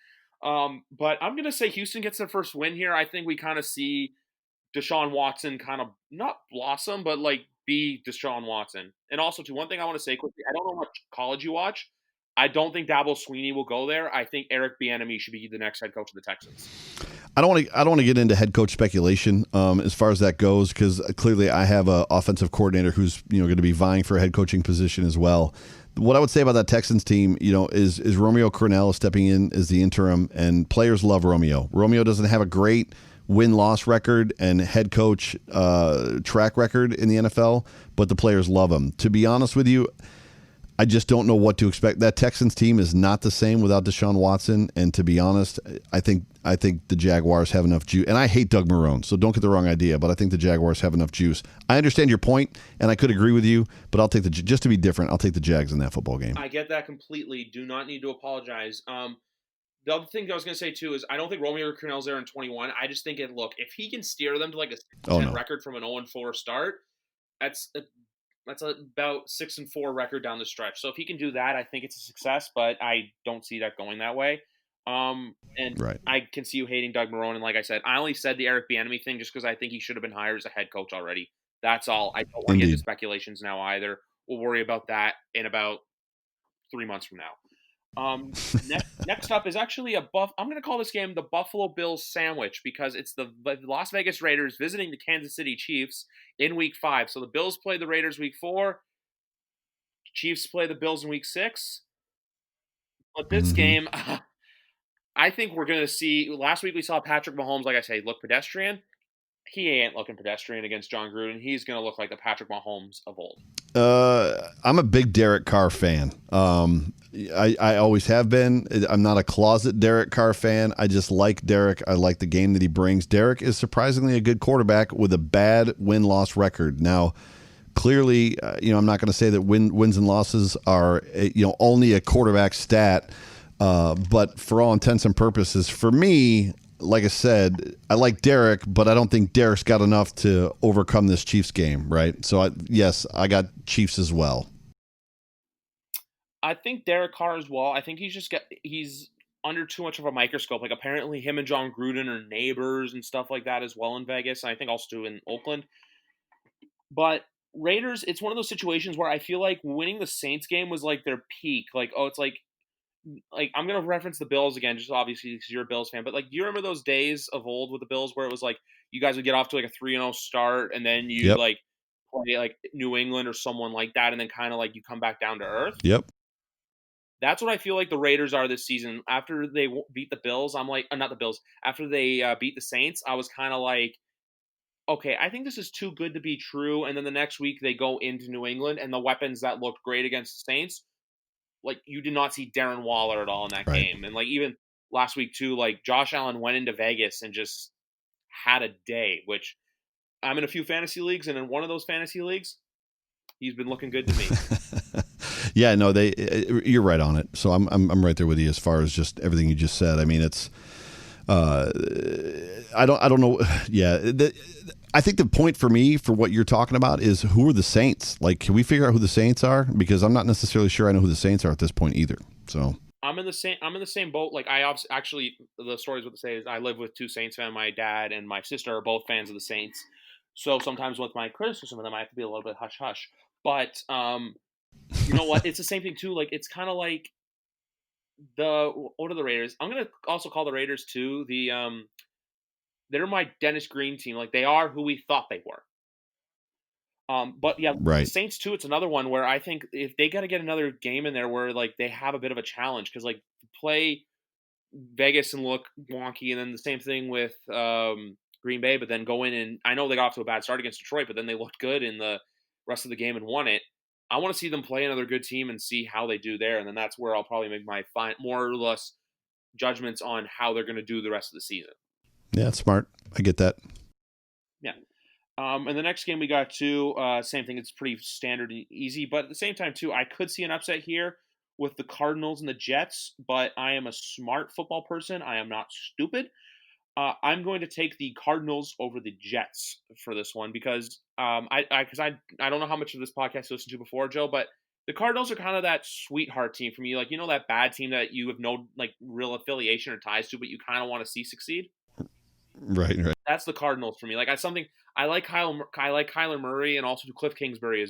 But I'm going to say Houston gets their first win here. I think we kind of see Deshaun Watson kind of not blossom, but be Deshaun Watson. And also, one thing I want to say quickly, I don't know how much college you watch. I don't think Dabo Swinney will go there. I think Eric Bieniemy should be the next head coach of the Texans. I don't want to get into head coach speculation as far as that goes, because clearly I have an offensive coordinator who's going to be vying for a head coaching position as well. What I would say about that Texans team, is Romeo Crennel stepping in as the interim, and players love Romeo. Romeo doesn't have a great win-loss record and head coach track record in the NFL, but the players love him. To be honest with you, I just don't know what to expect. That Texans team is not the same without Deshaun Watson, and to be honest, I think the Jaguars have enough juice. And I hate Doug Marrone, so don't get the wrong idea, but I think the Jaguars have enough juice. I understand your point, and I could agree with you, but I'll take just to be different, I'll take the Jags in that football game. I get that completely. Do not need to apologize. The other thing I was going to say, too, is I don't think Romeo Crennel's there in 21. I just think, if he can steer them to like a 6-10 record from an 0-4 start, that's about 6-4 record down the stretch. So if he can do that, I think it's a success, but I don't see that going that way. Right. I can see you hating Doug Marrone, and like I said, I only said the Eric Bieniemy thing just because I think he should have been hired as a head coach already. That's all. I don't want to get into speculations now either. We'll worry about that in about 3 months from now. Next up is actually I'm going to call this game the Buffalo Bills sandwich because it's the Las Vegas Raiders visiting the Kansas City Chiefs in Week 5. So the Bills play the Raiders Week 4. Chiefs play the Bills in Week 6. But this game, I think we're going to see. Last week we saw Patrick Mahomes, like I say, look pedestrian. He ain't looking pedestrian against John Gruden. He's going to look like the Patrick Mahomes of old. I'm a big Derek Carr fan. I always have been. I'm not a closet Derek Carr fan. I just like Derek. I like the game that he brings. Derek is surprisingly a good quarterback with a bad win-loss record. Now, clearly, I'm not going to say that wins and losses are, only a quarterback stat. But for all intents and purposes, for me, like I said, I like Derek, but I don't think Derek's got enough to overcome this Chiefs game, right? So, I got Chiefs as well. I think Derek Carr as well. I think he's under too much of a microscope. Like, apparently him and John Gruden are neighbors and stuff like that as well in Vegas, and I think also too in Oakland. But Raiders, it's one of those situations where I feel like winning the Saints game was like their peak. Like, it's like I'm going to reference the Bills again, just obviously because you're a Bills fan. But, like, do you remember those days of old with the Bills where it was like you guys would get off to like a 3-0 start and then you like play like New England or someone like that and then kind of like you come back down to earth? Yep. That's what I feel like the Raiders are this season. After they beat the Bills, I'm like, not the Bills. After they beat the Saints, I was kind of like, okay, I think this is too good to be true. And then the next week they go into New England and the weapons that looked great against the Saints, like you did not see Darren Waller at all in that game. And like even last week too, like Josh Allen went into Vegas and just had a day, which I'm in a few fantasy leagues. And in one of those fantasy leagues, he's been looking good to me. Yeah, no, you're right on it. So I'm right there with you as far as just everything you just said. I mean, it's I don't know. Yeah, I think the point for me for what you're talking about is who are the Saints? Like, can we figure out who the Saints are? Because I'm not necessarily sure I know who the Saints are at this point either. So I'm in the same boat. Like I actually, the stories what to say is I live with two Saints fans. My dad and my sister are both fans of the Saints. So sometimes with my criticism of them, I have to be a little bit hush hush. But you know what? It's the same thing too. Like it's kind of like what are the Raiders? I'm gonna also call the Raiders too. They're my Dennis Green team. Like they are who we thought they were. But yeah, right. The Saints too. It's another one where I think if they got to get another game in there where like they have a bit of a challenge because like play Vegas and look wonky, and then the same thing with Green Bay, but then go in and I know they got off to a bad start against Detroit, but then they looked good in the rest of the game and won it. I want to see them play another good team and see how they do there, and then that's where I'll probably make my more or less judgments on how they're going to do the rest of the season. Yeah, it's smart. I get that. Yeah. And the next game we got too, same thing. It's pretty standard and easy, but at the same time too, I could see an upset here with the Cardinals and the Jets, but I am a smart football person. I am not stupid. I'm going to take the Cardinals over the Jets for this one because I don't know how much of this podcast you listened to before, Joe, but the Cardinals are kind of that sweetheart team for me. Like, you know, that bad team that you have no like real affiliation or ties to, but you kind of want to see succeed. Right. That's the Cardinals for me. Like I like Kyler Murray, and also Cliff Kingsbury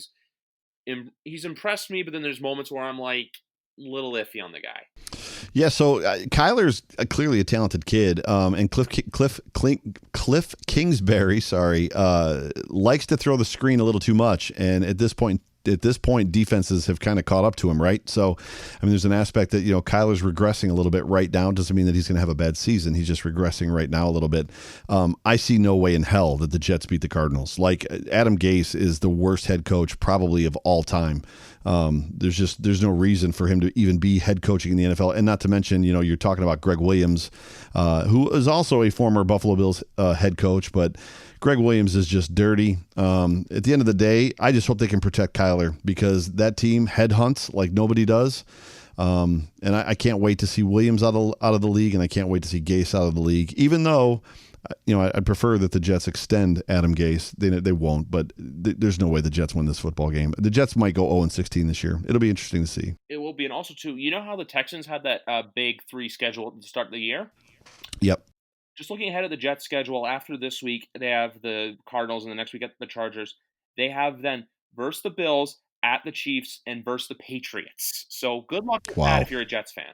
he's impressed me, but then there's moments where I'm like a little iffy on the guy. Yeah, so Kyler's clearly a talented kid, and Cliff Kingsbury, likes to throw the screen a little too much. And at this point at this point, defenses have kind of caught up to him, right? So, I mean, there's an aspect that, Kyler's regressing a little bit right now. Doesn't mean that he's going to have a bad season. He's just regressing right now a little bit. I see no way in hell that the Jets beat the Cardinals. Like, Adam Gase is the worst head coach probably of all time. There's no reason for him to even be head coaching in the NFL. And not to mention, you're talking about Greg Williams, who is also a former Buffalo Bills head coach, but Greg Williams is just dirty. At the end of the day, I just hope they can protect Kyler, because that team headhunts like nobody does. And I can't wait to see Williams out of the league, and I can't wait to see Gase out of the league, even though, I'd prefer that the Jets extend Adam Gase. They won't, but there's no way the Jets win this football game. The Jets might go 0-16 this year. It'll be interesting to see. It will be. And also, too, you know how the Texans had that big 3 schedule at the start of the year? Yep. Just looking ahead at the Jets schedule, after this week, they have the Cardinals, and the next week at the Chargers. They have then versus the Bills, at the Chiefs, and versus the Patriots. So good luck with that if you're a Jets fan.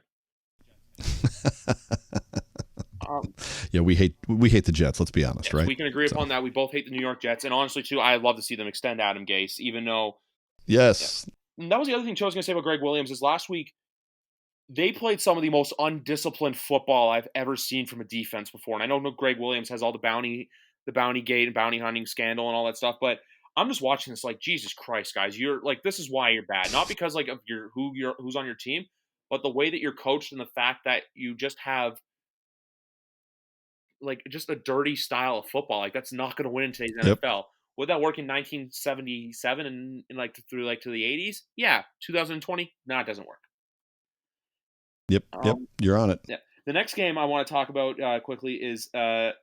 Yeah, we hate the Jets. Let's be honest, right? We can agree upon that. We both hate the New York Jets, and honestly, too, I'd love to see them extend Adam Gase, even though. Yes. Yeah. And that was the other thing, too, I was going to say about Greg Williams is last week. They played some of the most undisciplined football I've ever seen from a defense before. And I know Greg Williams has all the bounty gate and bounty hunting scandal and all that stuff, but I'm just watching this like, Jesus Christ, guys, you're like, this is why you're bad. Not because like of who's on your team, but the way that you're coached and the fact that you just have like just a dirty style of football. Like that's not going to win in today's NFL. Would that work in 1977 and like through like to the 80s? Yeah. 2020? No, it doesn't work. Yep, you're on it. Yeah. The next game I want to talk about quickly is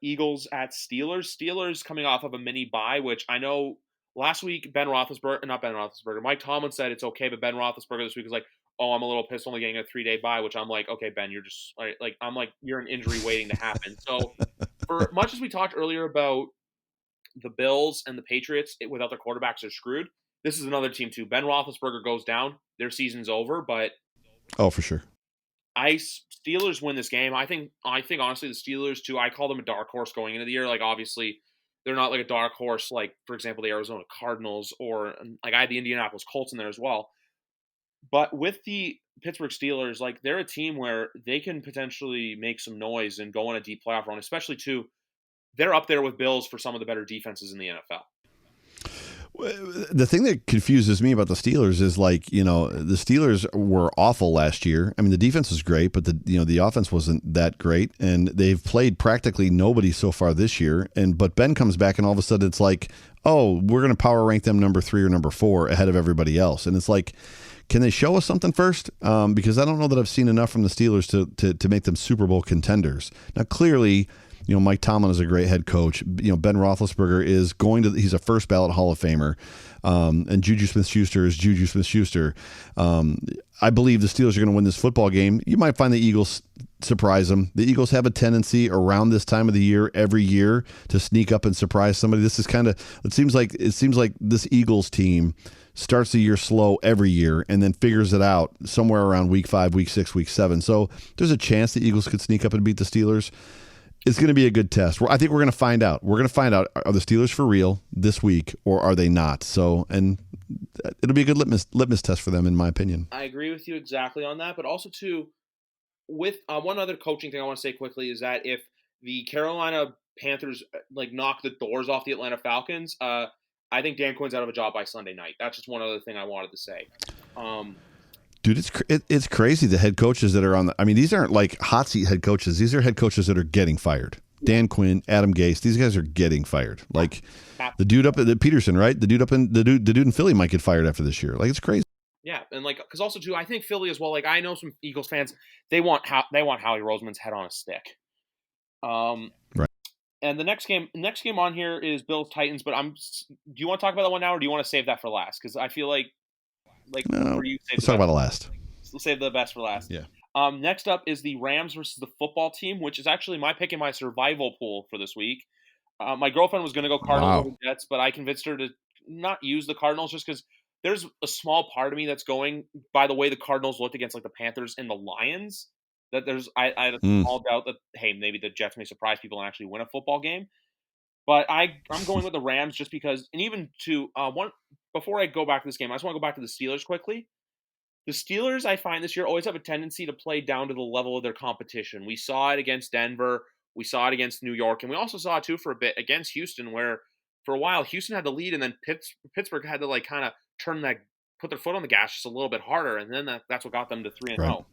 Eagles at Steelers. Steelers coming off of a mini bye, which I know last week Mike Tomlin said it's okay, but Ben Roethlisberger this week was like, oh, I'm a little pissed only getting a 3-day bye, which I'm like, okay, Ben, you're just like I'm like, you're an injury waiting to happen. So for much as we talked earlier about the Bills and the Patriots, without their quarterbacks, are screwed. This is another team too. Ben Roethlisberger goes down, their season's over, but for sure. Steelers win this game. I think honestly the Steelers too. I call them a dark horse going into the year. Like obviously they're not like a dark horse like for example the Arizona Cardinals or like I had the Indianapolis Colts in there as well. But with the Pittsburgh Steelers, like they're a team where they can potentially make some noise and go on a deep playoff run. Especially too, they're up there with Bills for some of the better defenses in the NFL. The thing that confuses me about the Steelers is like, the Steelers were awful last year. I mean, the defense was great, but the offense wasn't that great, and they've played practically nobody so far this year. But Ben comes back, and all of a sudden it's like, oh, we're going to power rank them number 3 or number 4 ahead of everybody else, and it's like, can they show us something first? Because I don't know that I've seen enough from the Steelers to make them Super Bowl contenders. Now, clearly, Mike Tomlin is a great head coach. Ben Roethlisberger is he's a first ballot Hall of Famer. And Juju Smith-Schuster is Juju Smith-Schuster. I believe the Steelers are going to win this football game. You might find the Eagles surprise them. The Eagles have a tendency around this time of the year, every year, to sneak up and surprise somebody. This is it seems like this Eagles team starts the year slow every year and then figures it out somewhere around week 5, week 6, week 7. So there's a chance the Eagles could sneak up and beat the Steelers. It's going to be a good test. I think we're going to find out. Are the Steelers for real this week or are they not? So, and it'll be a good litmus test for them, in my opinion. I agree with you exactly on that. But also, too, with one other coaching thing I want to say quickly is that if the Carolina Panthers knock the doors off the Atlanta Falcons, I think Dan Quinn's out of a job by Sunday night. That's just one other thing I wanted to say. Dude, it's crazy the head coaches that are on these aren't like hot seat head coaches. These are head coaches that are getting fired. Dan Quinn, Adam Gase, these guys are getting fired. Like the dude up at Peterson, right? The dude in Philly might get fired after this year. Like it's crazy. Yeah, and because also too, I think Philly as well. Like I know some Eagles fans, they want Howie Roseman's head on a stick. Right. And the next game on here is Bills Titans. But do you want to talk about that one now, or do you want to save that for last? Because I feel like no, let's talk about the last. We'll save the best for last. Yeah. Next up is the Rams versus the football team, which is actually my pick in my survival pool for this week. My girlfriend was going to go Cardinals over Jets, but I convinced her to not use the Cardinals just because there's a small part of me that's going by the way the Cardinals looked against the Panthers and the Lions. That I had a small doubt that hey, maybe the Jets may surprise people and actually win a football game. But I'm going with the Rams just because, and even to before I go back to this game, I just want to go back to the Steelers quickly. The Steelers, I find this year, always have a tendency to play down to the level of their competition. We saw it against Denver. We saw it against New York. And we also saw it, too, for a bit against Houston, where for a while Houston had the lead, and then Pittsburgh had to, like, kind of put their foot on the gas just a little bit harder. And then that's what got them to 3-0.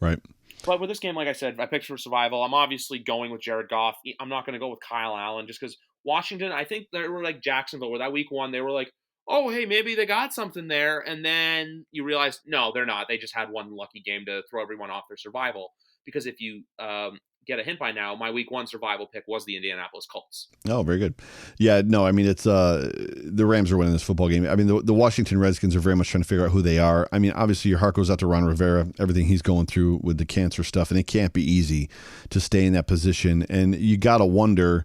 Right. But with this game, like I said, I picked for survival. I'm obviously going with Jared Goff. I'm not going to go with Kyle Allen just because Washington, I think they were like Jacksonville, where that week 1, they were like, oh, hey, maybe they got something there. And then you realize, no, they're not. They just had one lucky game to throw everyone off their survival. Because if you get a hint by now, my week 1 survival pick was the Indianapolis Colts. Oh, very good. Yeah, no, I mean, it's the Rams are winning this football game. I mean, the Washington Redskins are very much trying to figure out who they are. I mean, obviously, your heart goes out to Ron Rivera, everything he's going through with the cancer stuff, and it can't be easy to stay in that position. And you got to wonder,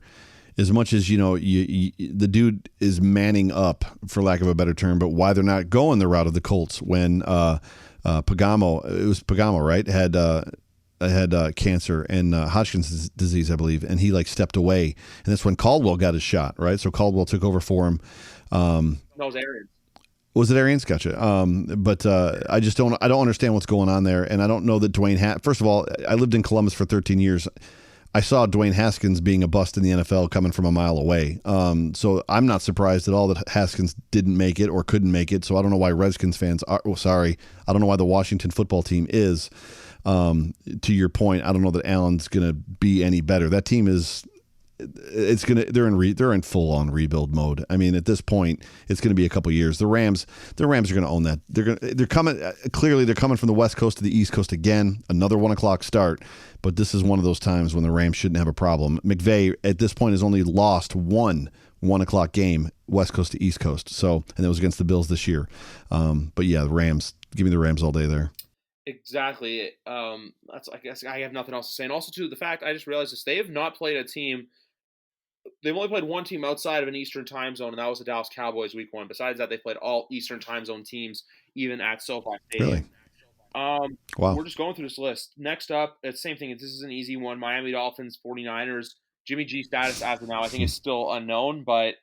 as much as, the dude is manning up, for lack of a better term, but why they're not going the route of the Colts when Pagano, right, had cancer and Hodgkin's disease, I believe, and he stepped away, and that's when Caldwell got his shot, right? So Caldwell took over for him. No, it was Arians. Was it Arians? Gotcha. But I don't understand what's going on there, and I don't know that Dwayne. First of all, I lived in Columbus for 13 years. I saw Dwayne Haskins being a bust in the NFL coming from a mile away. So I'm not surprised at all that Haskins didn't make it or couldn't make it. So I don't know why Redskins fans are. Oh, sorry, I don't know why the Washington football team is. To your point, I don't know that Allen's going to be any better. That team is. They're in full on rebuild mode. I mean, at this point, it's going to be a couple years. The Rams are going to own that. They're coming. Clearly, they're coming from the West Coast to the East Coast again. Another 1:00 start. But this is one of those times when the Rams shouldn't have a problem. McVay at this point has only lost one 1:00 game, West Coast to East Coast. So, and it was against the Bills this year. But yeah, the Rams. Give me the Rams all day there. Exactly. I guess I have nothing else to say. And also, too, the fact I just realized this: they have not played a team. They've only played one team outside of an Eastern time zone, and that was the Dallas Cowboys week 1. Besides that, they played all Eastern time zone teams, even at SoFi Stadium. Really? Wow. We're just going through this list. Next up, it's the same thing. This is an easy one. Miami Dolphins, 49ers. Jimmy G status as of now, I think, is still unknown, but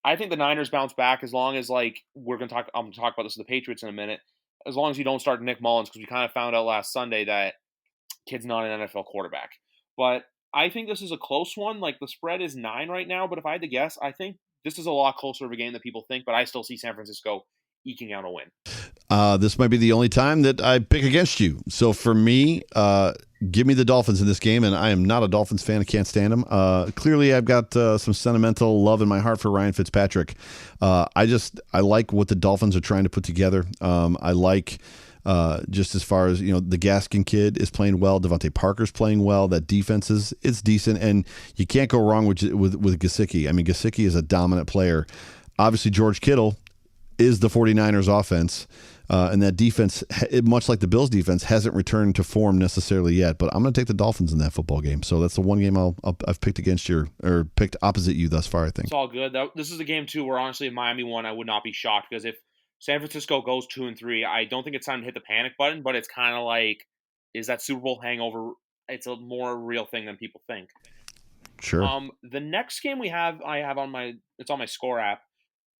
I think the Niners bounce back as long as, I'm going to talk about this with the Patriots in a minute, as long as you don't start Nick Mullins, because we kind of found out last Sunday that kid's not an NFL quarterback. But I think this is a close one. The spread is 9 right now, but if I had to guess, I think this is a lot closer of a game than people think, but I still see San Francisco eking out a win. This might be the only time that I pick against you. So for me, give me the Dolphins in this game, and I am not a Dolphins fan. I can't stand them. Clearly, I've got some sentimental love in my heart for Ryan Fitzpatrick. I like what the Dolphins are trying to put together. I like... just as far as, the Gaskin kid is playing well. Devontae Parker's playing well. That defense is decent. And you can't go wrong with Gesicki. I mean, Gesicki is a dominant player. Obviously, George Kittle is the 49ers offense. And that defense, much like the Bills defense, hasn't returned to form necessarily yet. But I'm going to take the Dolphins in that football game. So that's the one game I've picked against you, or picked opposite you thus far, I think. It's all good. This is a game, too, where honestly, if Miami won, I would not be shocked, because if San Francisco goes 2-3, I don't think it's time to hit the panic button, but it's kind of like, is that Super Bowl hangover? It's a more real thing than people think. Sure. The next game it's on my score app,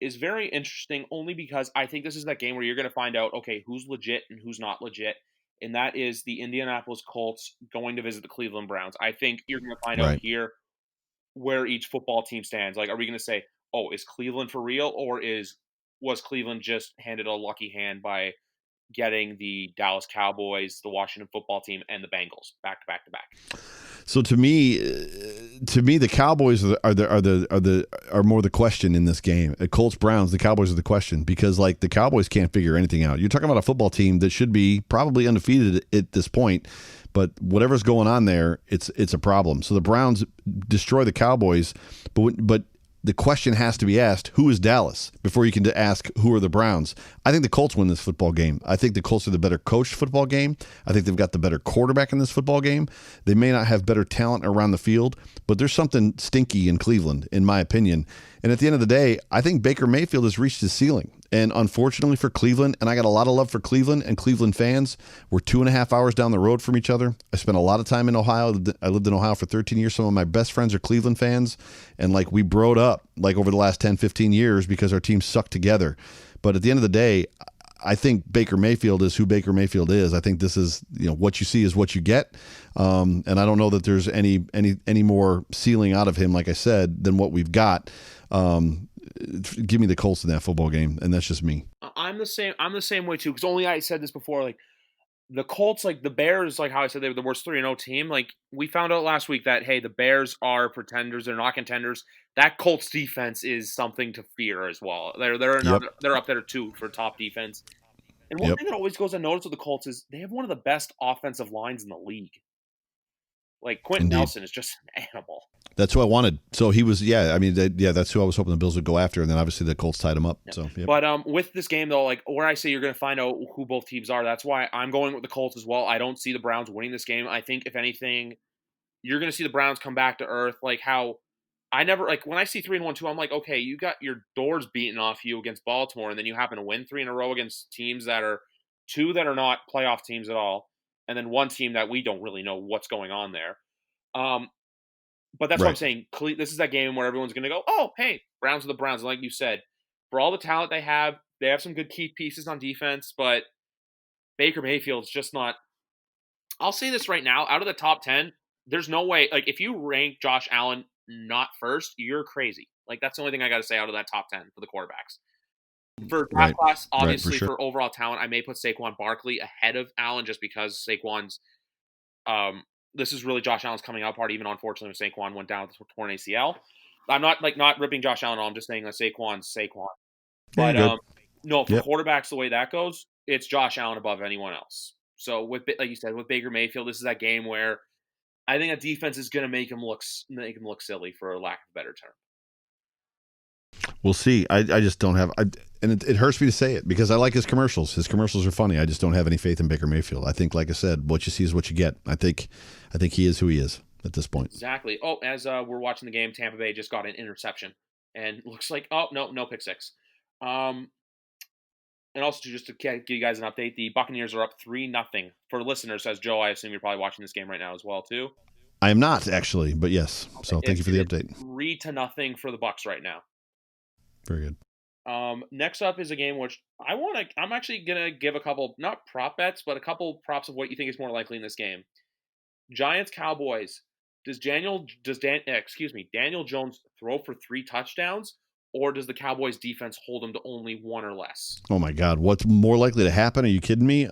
is very interesting only because I think this is that game where you're going to find out, okay, who's legit and who's not legit. And that is the Indianapolis Colts going to visit the Cleveland Browns. I think you're going to find out here where each football team stands. Are we going to say, oh, is Cleveland for real, or was Cleveland just handed a lucky hand by getting the Dallas Cowboys, the Washington football team, and the Bengals back to back to back? So to me, the Cowboys are more the question in this game. Colts Browns, the Cowboys are the question, because the Cowboys can't figure anything out. You're talking about a football team that should be probably undefeated at this point, but whatever's going on there, it's a problem. So the Browns destroy the Cowboys, but the question has to be asked, who is Dallas, before you can ask, who are the Browns? I think the Colts win this football game. I think the Colts are the better coached football game. I think they've got the better quarterback in this football game. They may not have better talent around the field, but there's something stinky in Cleveland, in my opinion. And at the end of the day, I think Baker Mayfield has reached his ceiling. And unfortunately for Cleveland, and I got a lot of love for Cleveland and Cleveland fans, we're 2.5 hours down the road from each other. I spent a lot of time in Ohio. I lived in Ohio for 13 years. Some of my best friends are Cleveland fans. And like we broed up like over the last 10, 15 years because our teams suck together. But at the end of the day, I think Baker Mayfield is who Baker Mayfield is. I think this is, what you see is what you get. And I don't know that there's any more ceiling out of him, like I said, than what we've got. Give me the Colts in that football game, and that's just me. I'm the same way too. Because only I said this before. Like the Colts, like the Bears, like how I said they were the worst 3-0 team. Like we found out last week that hey, the Bears are pretenders. They're not contenders. That Colts defense is something to fear as well. They're up there too for top defense. And one thing that always goes unnoticed with the Colts is they have one of the best offensive lines in the league. Like Quentin Nelson is just an animal. That's who I wanted. So he was, that's who I was hoping the Bills would go after, and then obviously the Colts tied him up. Yeah. So, But with this game though, like where I say you're going to find out who both teams are, that's why I'm going with the Colts as well. I don't see the Browns winning this game. I think if anything, you're going to see the Browns come back to earth. Like how I never like when I see 3-1-2, I'm like, okay, you got your doors beaten off you against Baltimore, and then you happen to win 3 in a row against teams that are 2 that are not playoff teams at all, and then 1 team that we don't really know what's going on there. But that's what I'm saying. This is that game where everyone's going to go, oh, hey, Browns are the Browns. And like you said, for all the talent they have some good key pieces on defense, but Baker Mayfield's just not – I'll say this right now. Out of the top 10, there's no way – like if you rank Josh Allen not first, you're crazy. Like that's the only thing I got to say out of that top 10 for the quarterbacks. For draft class, obviously for overall talent, I may put Saquon Barkley ahead of Allen just because Saquon's this is really Josh Allen's coming out party, even unfortunately when Saquon went down with a torn ACL. I'm not ripping Josh Allen on. I'm just saying that Saquon's Saquon. But no, for quarterbacks, the way that goes, it's Josh Allen above anyone else. So with like you said, with Baker Mayfield, this is that game where I think a defense is going to make him look silly, for a lack of a better term. We'll see. I just don't have and it hurts me to say it because I like his commercials. His commercials are funny. I just don't have any faith in Baker Mayfield. I think, like I said, what you see is what you get. I think he is who he is at this point. Exactly. Oh, as we're watching the game, Tampa Bay just got an interception, and looks like no pick six. And also just to give you guys an update, the Buccaneers are up 3-0. For listeners, says Joe, I assume you're probably watching this game right now as well too. I am not actually, but yes. Okay. So thank you for the update. 3-0 for the Bucs right now. Very good. Next up is a game which I'm actually gonna give a couple, not prop bets, but a couple props of what you think is more likely in this game. Giants Cowboys. Daniel Jones throw for 3 touchdowns, or does the Cowboys defense hold him to only 1 or less? Oh my God, what's more likely to happen? Are you kidding me?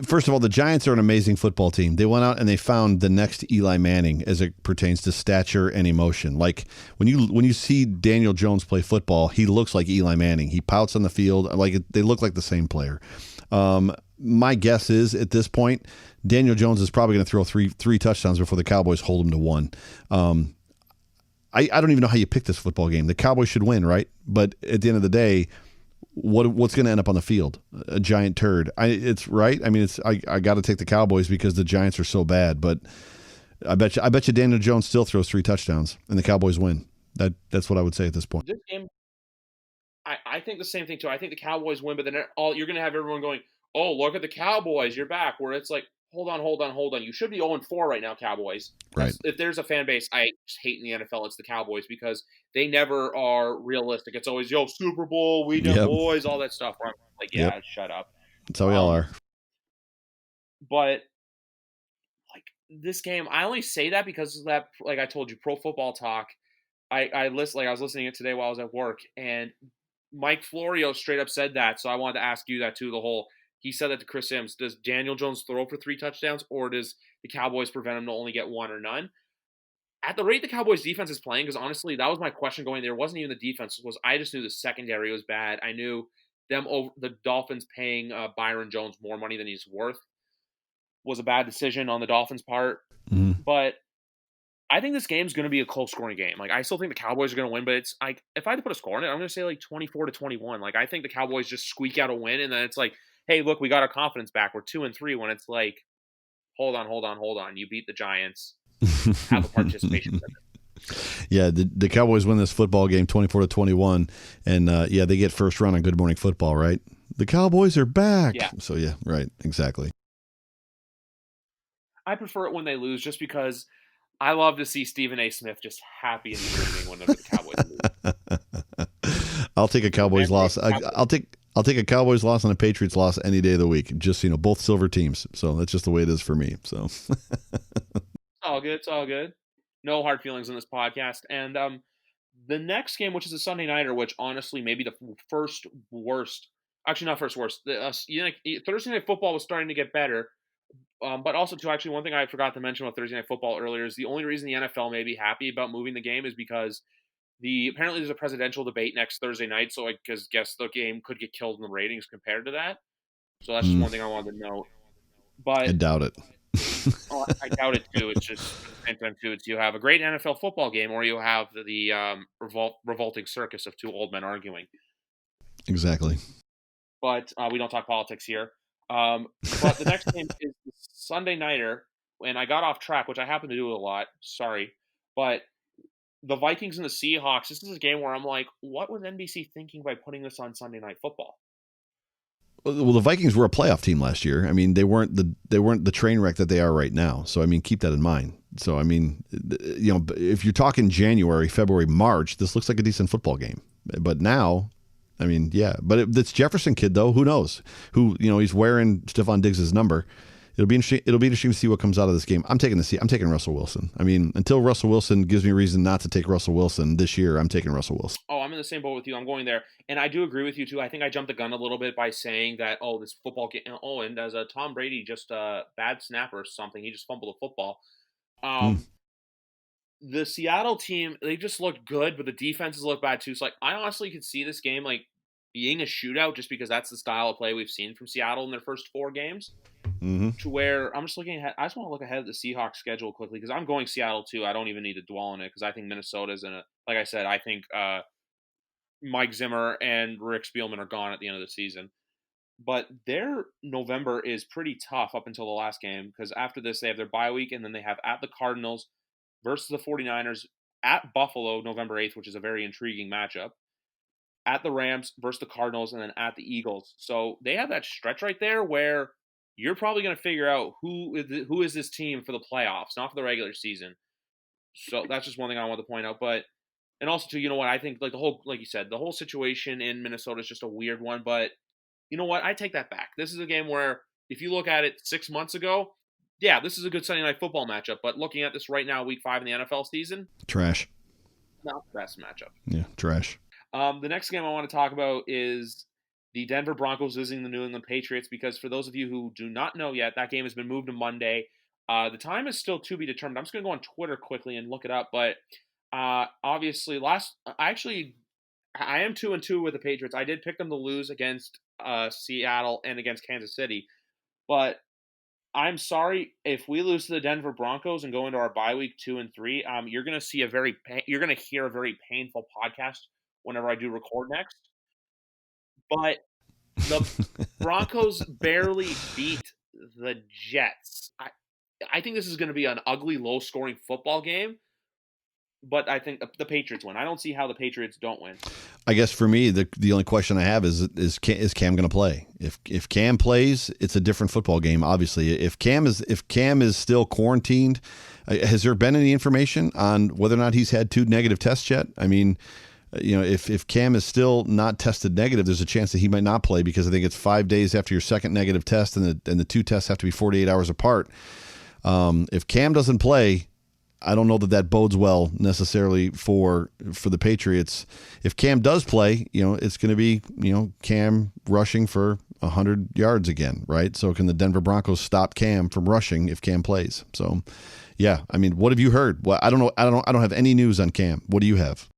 First of all, the Giants are an amazing football team. They went out and they found the next Eli Manning as it pertains to stature and emotion. Like when you see Daniel Jones play football, he looks like Eli Manning. He pouts on the field. They look like the same player. My guess is at this point, Daniel Jones is probably going to throw three touchdowns before the Cowboys hold him to 1. I don't even know how you pick this football game. The Cowboys should win, right? But at the end of the day, what's going to end up on the field? A giant turd. It's right. I mean, I got to take the Cowboys because the Giants are so bad. But I bet you Daniel Jones still throws 3 touchdowns and the Cowboys win. That's what I would say at this point. This game, I think the same thing too. I think the Cowboys win, but then you're going to have everyone going, "Oh, look at the Cowboys, you're back." Where it's like, hold on. You should be 0-4 right now, Cowboys. Right. If there's a fan base I hate in the NFL, it's the Cowboys because they never are realistic. It's always, Super Bowl, we know boys, all that stuff. Where I'm like, shut up. That's how we all are. But like this game, I only say that because of that. Like I told you, Pro Football Talk. I was listening to it today while I was at work, and Mike Florio straight up said that. So I wanted to ask you that too. He said that to Chris Sims. Does Daniel Jones throw for 3 touchdowns, or does the Cowboys prevent him to only get 1 or none? At the rate the Cowboys defense is playing, because honestly, that was my question going there. It wasn't even the defense. I just knew the secondary was bad. I knew the Dolphins paying Byron Jones more money than he's worth was a bad decision on the Dolphins' part. Mm-hmm. But I think this game's going to be a close-scoring game. Like, I still think the Cowboys are going to win, but it's like, if I had to put a score on it, I'm going to say like 24-21. Like, I think the Cowboys just squeak out a win, and then it's like, hey, look, we got our confidence back. We're 2-3 when it's like, hold on. You beat the Giants. Have a participation. Yeah, the Cowboys win this football game 24-21, and they get first run on Good Morning Football, right? The Cowboys are back. Yeah. So yeah, right, exactly. I prefer it when they lose just because I love to see Stephen A. Smith just happy and screaming whenever the Cowboys lose. I'll take a Cowboys loss. I'll take a Cowboys loss and a Patriots loss any day of the week. Just, both silver teams. So that's just the way it is for me. So It's all good. No hard feelings in this podcast. And the next game, which is a Sunday nighter, which honestly may be the first worst. Actually, not first worst. Thursday Night Football was starting to get better. But also, too, actually, one thing I forgot to mention about Thursday Night Football earlier is the only reason the NFL may be happy about moving the game is because apparently there's a presidential debate next Thursday night. So I guess the game could get killed in the ratings compared to that. So that's just one thing I wanted to note. But I doubt it. I doubt it too. It's just at the same time too. It's you have a great NFL football game, or you have the revolting circus of two old men arguing. Exactly. But we don't talk politics here. But the next game is the Sunday nighter, and I got off track, which I happen to do a lot. Sorry, but the Vikings and the Seahawks. This is a game where I'm like, what was NBC thinking by putting this on Sunday Night Football? Well, the Vikings were a playoff team last year. I mean, they weren't the train wreck that they are right now. So I mean, keep that in mind. So I mean, if you're talking January, February, March, this looks like a decent football game. But now, I mean, yeah. But this Jefferson kid, though, who knows? He's wearing Stephon Diggs' number. It'll be interesting to see what comes out of this game. I'm taking Russell Wilson. I mean, until Russell Wilson gives me a reason not to take Russell Wilson this year, I'm taking Russell Wilson. Oh, I'm in the same boat with you. I'm going there. And I do agree with you, too. I think I jumped the gun a little bit by saying that, this football game. Oh, and as a Tom Brady, just a bad snapper or something. He just fumbled the football. The Seattle team, they just looked good, but the defenses look bad, too. So, I honestly could see this game, being a shootout just because that's the style of play we've seen from Seattle in their first 4 games. Mm-hmm. To where I'm just looking ahead. I just want to look ahead at the Seahawks schedule quickly because I'm going Seattle too. I don't even need to dwell on it because I think Minnesota's in it. Like I said, I think Mike Zimmer and Rick Spielman are gone at the end of the season. But their November is pretty tough up until the last game because after this they have their bye week and then they have at the Cardinals versus the 49ers, at Buffalo November 8th, which is a very intriguing matchup, at the Rams versus the Cardinals, and then at the Eagles. So they have that stretch right there where you're probably going to figure out who is this team for the playoffs, not for the regular season. So that's just one thing I want to point out. But and also too, you know what? I think like you said, the whole situation in Minnesota is just a weird one. But you know what? I take that back. This is a game where if you look at it 6 months ago, yeah, this is a good Sunday Night Football matchup. But looking at this right now, Week 5 in the NFL season, trash. Not the best matchup. Yeah, trash. The next game I want to talk about is the Denver Broncos visiting the New England Patriots, because for those of you who do not know yet, that game has been moved to Monday. The time is still to be determined. I'm just going to go on Twitter quickly and look it up. But obviously, I am 2-2 with the Patriots. I did pick them to lose against Seattle and against Kansas City. But I'm sorry if we lose to the Denver Broncos and go into our bye week 2-3. You're going to hear a very painful podcast whenever I do record next. But the Broncos barely beat the Jets. I think this is going to be an ugly, low-scoring football game, but I think the Patriots win. I don't see how the Patriots don't win. I guess for me, the only question I have is Cam going to play? If Cam plays, it's a different football game. Obviously, if Cam is still quarantined, has there been any information on whether or not he's had 2 negative tests yet? I mean, if Cam is still not tested negative, there's a chance that he might not play because I think it's 5 days after your second negative test, and the 2 tests have to be 48 hours apart. If Cam doesn't play, I don't know that bodes well necessarily for the Patriots. If Cam does play, it's going to be Cam rushing for 100 yards again, right? So can the Denver Broncos stop Cam from rushing if Cam plays? So, yeah, I mean, what have you heard? Well, I don't know. I don't have any news on Cam. What do you have?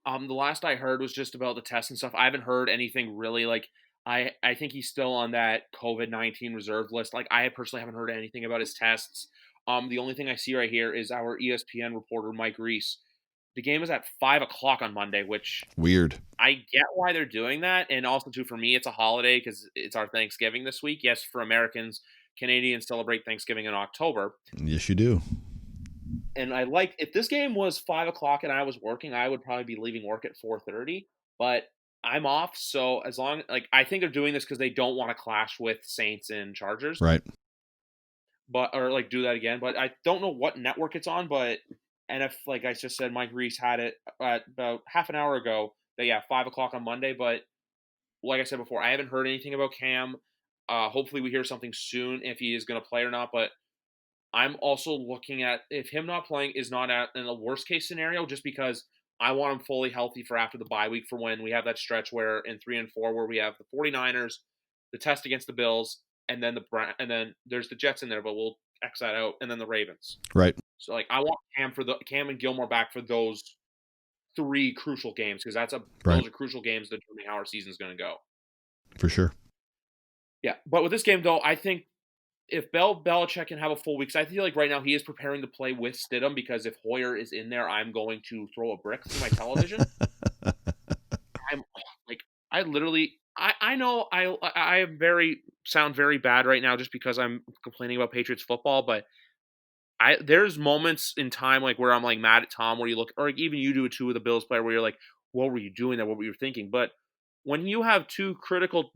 The last I heard was just about the tests and stuff. I haven't heard anything really. I think he's still on that COVID-19 reserve list. I personally haven't heard anything about his tests. The only thing I see right here is our ESPN reporter, Mike Reese. The game is at 5:00 on Monday, which weird. I get why they're doing that. And also too, for me, it's a holiday because it's our Thanksgiving this week. Yes, for Americans, Canadians celebrate Thanksgiving in October. Yes, you do. And if this game was 5 o'clock and I was working, I would probably be leaving work at 4:30. But I'm off, so as long I think they're doing this because they don't want to clash with Saints and Chargers, Right. but or do that again. But I don't know what network it's on. But and if like I just said, Mike Reese had it about half an hour ago. That 5 o'clock on Monday. But like I said before, I haven't heard anything about Cam. Hopefully, we hear something soon if he is going to play or not. But I'm also looking at if him not playing is not in a worst case scenario, just because I want him fully healthy for after the bye week for when we have that stretch where in 3 and 4 where we have the 49ers, the test against the Bills, and then then there's the Jets in there, but we'll X that out, and then the Ravens. Right. So I want Cam and Gilmore back for those 3 crucial games because those are crucial games that determine how our season is going to go. For sure. Yeah, but with this game though, I think if Belichick can have a full week, because I feel like right now he is preparing to play with Stidham, because if Hoyer is in there, I'm going to throw a brick through my television. I know I sound very bad right now just because I'm complaining about Patriots football, but there's moments in time where I'm mad at Tom, where you look, or even you do it too with a Bills player, where you're like, what were you doing there? What were you thinking? But when you have 2 critical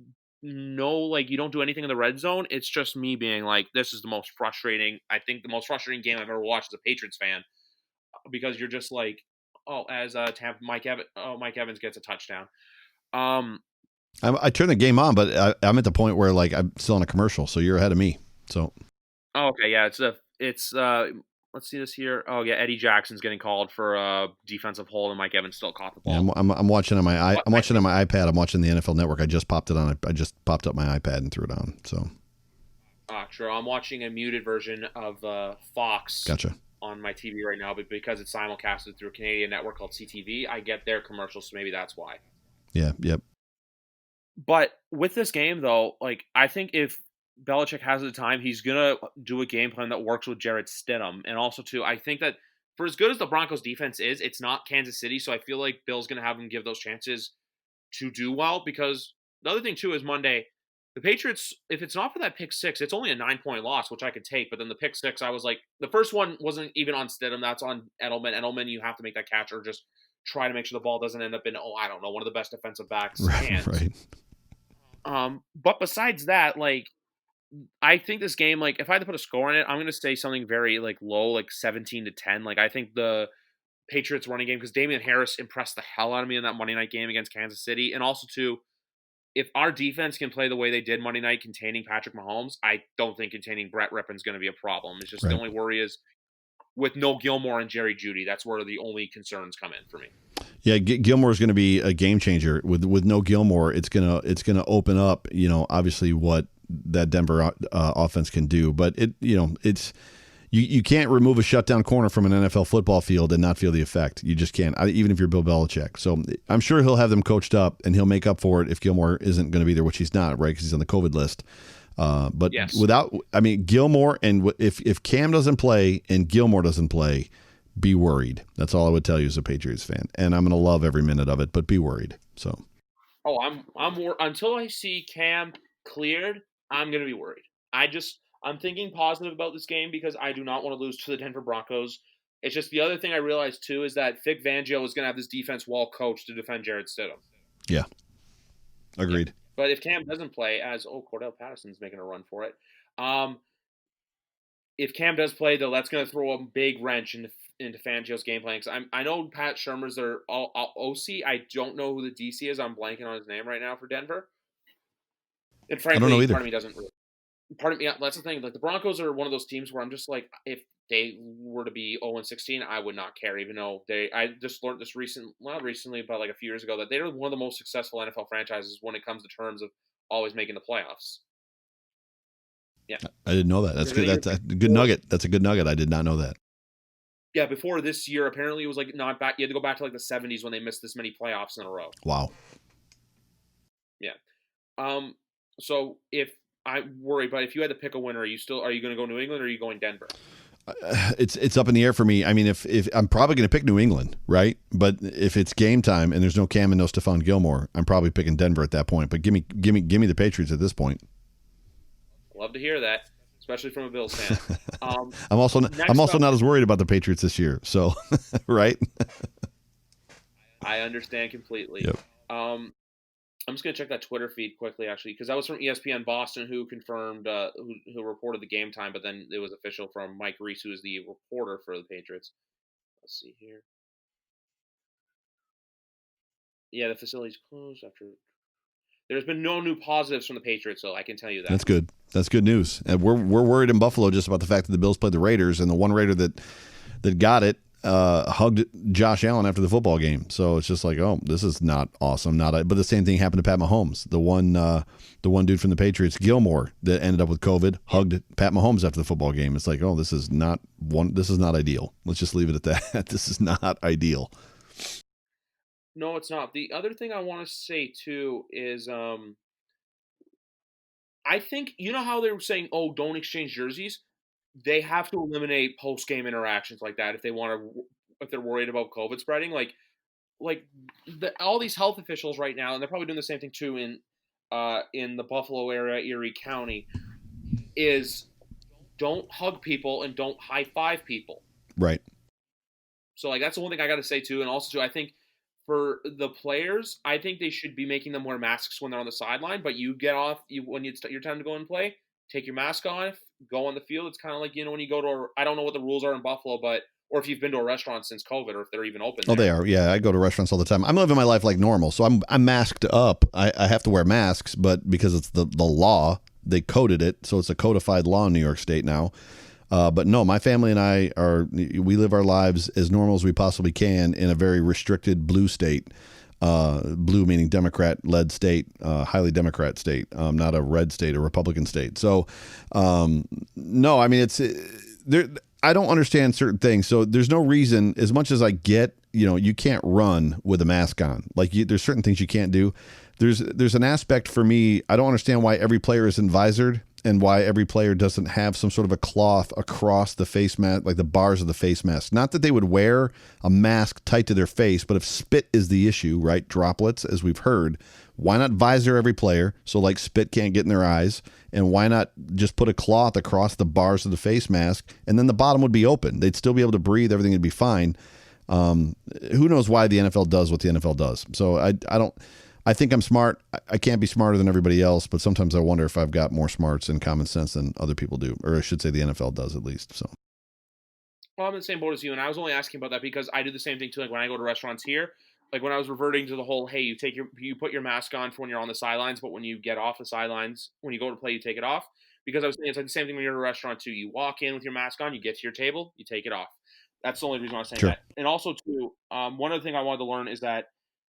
you don't do anything in the red zone, it's just me being like, this is the most frustrating. I think the most frustrating game I've ever watched as a Patriots fan, because you're just like, Mike Evans gets a touchdown. I turned the game on, but I'm at the point where I'm still on a commercial, so you're ahead of me. So. Oh, okay, yeah, it's let's see this here. Oh yeah, Eddie Jackson's getting called for a defensive hold, and Mike Evans still caught the ball. Yeah, I'm watching on my I'm watching on my iPad. I'm watching the NFL Network. I just popped it on. I just popped up my iPad and threw it on. So. True. I'm watching a muted version of Fox. Gotcha. On my TV right now, but because it's simulcasted through a Canadian network called CTV, I get their commercials, so maybe that's why. Yeah. Yep. But with this game, though, I think if Belichick has the time, he's gonna do a game plan that works with Jarrett Stidham, and also too, I think that for as good as the Broncos defense is, it's not Kansas City, so I feel like Bill's gonna have him give those chances to do well. Because the other thing too is Monday, the Patriots, if it's not for that pick 6, it's only a 9-point loss, which I could take. But then the pick 6, I was like, the first one wasn't even on Stidham, that's on Edelman. Edelman, you have to make that catch or just try to make sure the ball doesn't end up in, I don't know, one of the best defensive backs' hands. Right. But besides that, I think this game, if I had to put a score on it, I'm going to say something very, low, 17-10. I think the Patriots running game, because Damian Harris impressed the hell out of me in that Monday night game against Kansas City. And also, too, if our defense can play the way they did Monday night containing Patrick Mahomes, I don't think containing Brett Rippon's going to be a problem. It's just the only worry is with no Gilmore and Jerry Jeudy. That's where the only concerns come in for me. Yeah, Gilmore is going to be a game changer. With no Gilmore, it's gonna open up, obviously what that Denver offense can do. But it's you can't remove a shutdown corner from an NFL football field and not feel the effect. You just can't, even if you're Bill Belichick. So I'm sure he'll have them coached up and he'll make up for it if Gilmore isn't going to be there, which he's not, right? Because he's on the COVID list. But yes. Gilmore, and if Cam doesn't play and Gilmore doesn't play, be worried. That's all I would tell you as a Patriots fan. And I'm going to love every minute of it, but be worried. So. Oh, I'm until I see Cam cleared, I'm going to be worried. I'm thinking positive about this game because I do not want to lose to the Denver Broncos. It's just the other thing I realized, too, is that Vic Fangio is going to have this defense well coached to defend Jarrett Stidham. Yeah. Agreed. Yeah. But if Cam doesn't play, Cordell Patterson's making a run for it. If Cam does play, though, that's going to throw a big wrench into Fangio's game plan. Because I know Pat Shurmur's their OC. I don't know who the DC is. I'm blanking on his name right now for Denver. And frankly, I don't know either. Part of me doesn't really. That's the thing. The Broncos are one of those teams where I'm just like, if they were to be 0-16, I would not care. Even though I just learned this not recently, but a few years ago, that they're one of the most successful NFL franchises when it comes to terms of always making the playoffs. Yeah, I didn't know that. That's good. That's a good nugget. That's a good nugget. I did not know that. Yeah, before this year, apparently it was not back. You had to go back to the 70s when they missed this many playoffs in a row. Wow. Yeah. So if I worry, but if you had to pick a winner, are you going to go New England or are you going Denver? It's up in the air for me. I mean, if I'm probably going to pick New England, right? But if it's game time and there's no Cam and no Stephon Gilmore, I'm probably picking Denver at that point. But give me the Patriots at this point. Love to hear that. especially from a Bills fan. I'm also not as worried about the Patriots this year. So, right? I understand completely. Yep. I'm just gonna check that Twitter feed quickly, actually, because that was from ESPN Boston, who confirmed, who reported the game time, but then it was official from Mike Reese, who is the reporter for the Patriots. Let's see here. Yeah, the facility's closed after. There's been no new positives from the Patriots, so I can tell you that. That's good. That's good news. And we're worried in Buffalo just about the fact that the Bills played the Raiders, and the one Raider that got it hugged Josh Allen after the football game. So it's just like, oh, this is not awesome. But the same thing happened to Pat Mahomes. The one dude from the Patriots, Gilmore, that ended up with COVID, hugged Pat Mahomes after the football game. It's like, oh, this is not ideal. Let's just leave it at that. This is not ideal. No, it's not. The other thing I want to say too is, I think, you know how they were saying, oh, don't exchange jerseys. They have to eliminate post-game interactions like that if they're worried about COVID spreading. All these health officials right now, and they're probably doing the same thing too in the Buffalo area, Erie County, is don't hug people and don't high-five people. Right. So that's the one thing I got to say too, and also too, I think for the players, I think they should be making them wear masks when they're on the sideline. But you get off when it's your time to go and play, take your mask off, go on the field. It's kind of like, when you go to I don't know what the rules are in Buffalo, or if you've been to a restaurant since COVID, or if they're even open. Oh, they are. Yeah, I go to restaurants all the time. I'm living my life like normal, so I'm masked up. I have to wear masks, but because it's the law, they coded it, so it's a codified law in New York State now. But no, my family and we live our lives as normal as we possibly can in a very restricted blue state. Blue meaning Democrat-led state, highly Democrat state, not a red state or Republican state. So, no, I mean, it's there. I don't understand certain things. So there's no reason, as much as I get, you can't run with a mask on. There's certain things you can't do. There's an aspect for me. I don't understand why every player isn't visored and why every player doesn't have some sort of a cloth across the face mask, like the bars of the face mask. Not that they would wear a mask tight to their face, but if spit is the issue, right? Droplets, as we've heard, why not visor every player so spit can't get in their eyes? And why not just put a cloth across the bars of the face mask, and then the bottom would be open? They'd still be able to breathe. Everything would be fine. Who knows why the NFL does what the NFL does? So I think I'm smart. I can't be smarter than everybody else, but sometimes I wonder if I've got more smarts and common sense than other people do, or I should say the NFL does at least. So, well, I'm in the same boat as you, and I was only asking about that because I do the same thing too. Like when I go to restaurants here, like when I was reverting to the whole, hey, you put your mask on for when you're on the sidelines, but when you get off the sidelines, when you go to play, you take it off. Because I was saying it's like the same thing when you're at a restaurant too. You walk in with your mask on, you get to your table, you take it off. That's the only reason I was saying Sure. that. And also too, one other thing I wanted to learn is that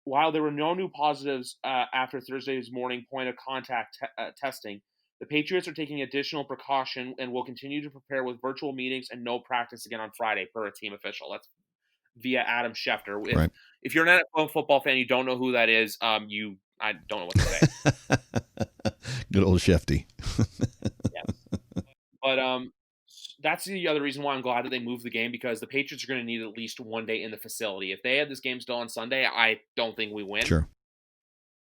while there were no new positives after Thursday's morning point of contact testing, the Patriots are taking additional precaution and will continue to prepare with virtual meetings and no practice again on Friday, per a team official. That's via Adam Schefter. Right. If you're an NFL football fan, you don't know who that is. I don't know what to say. Good old Shefty. Yeah. But that's the other reason why I'm glad that they moved the game, because the Patriots are going to need at least one day in the facility. If they had this game still on Sunday, I don't think we win. Sure.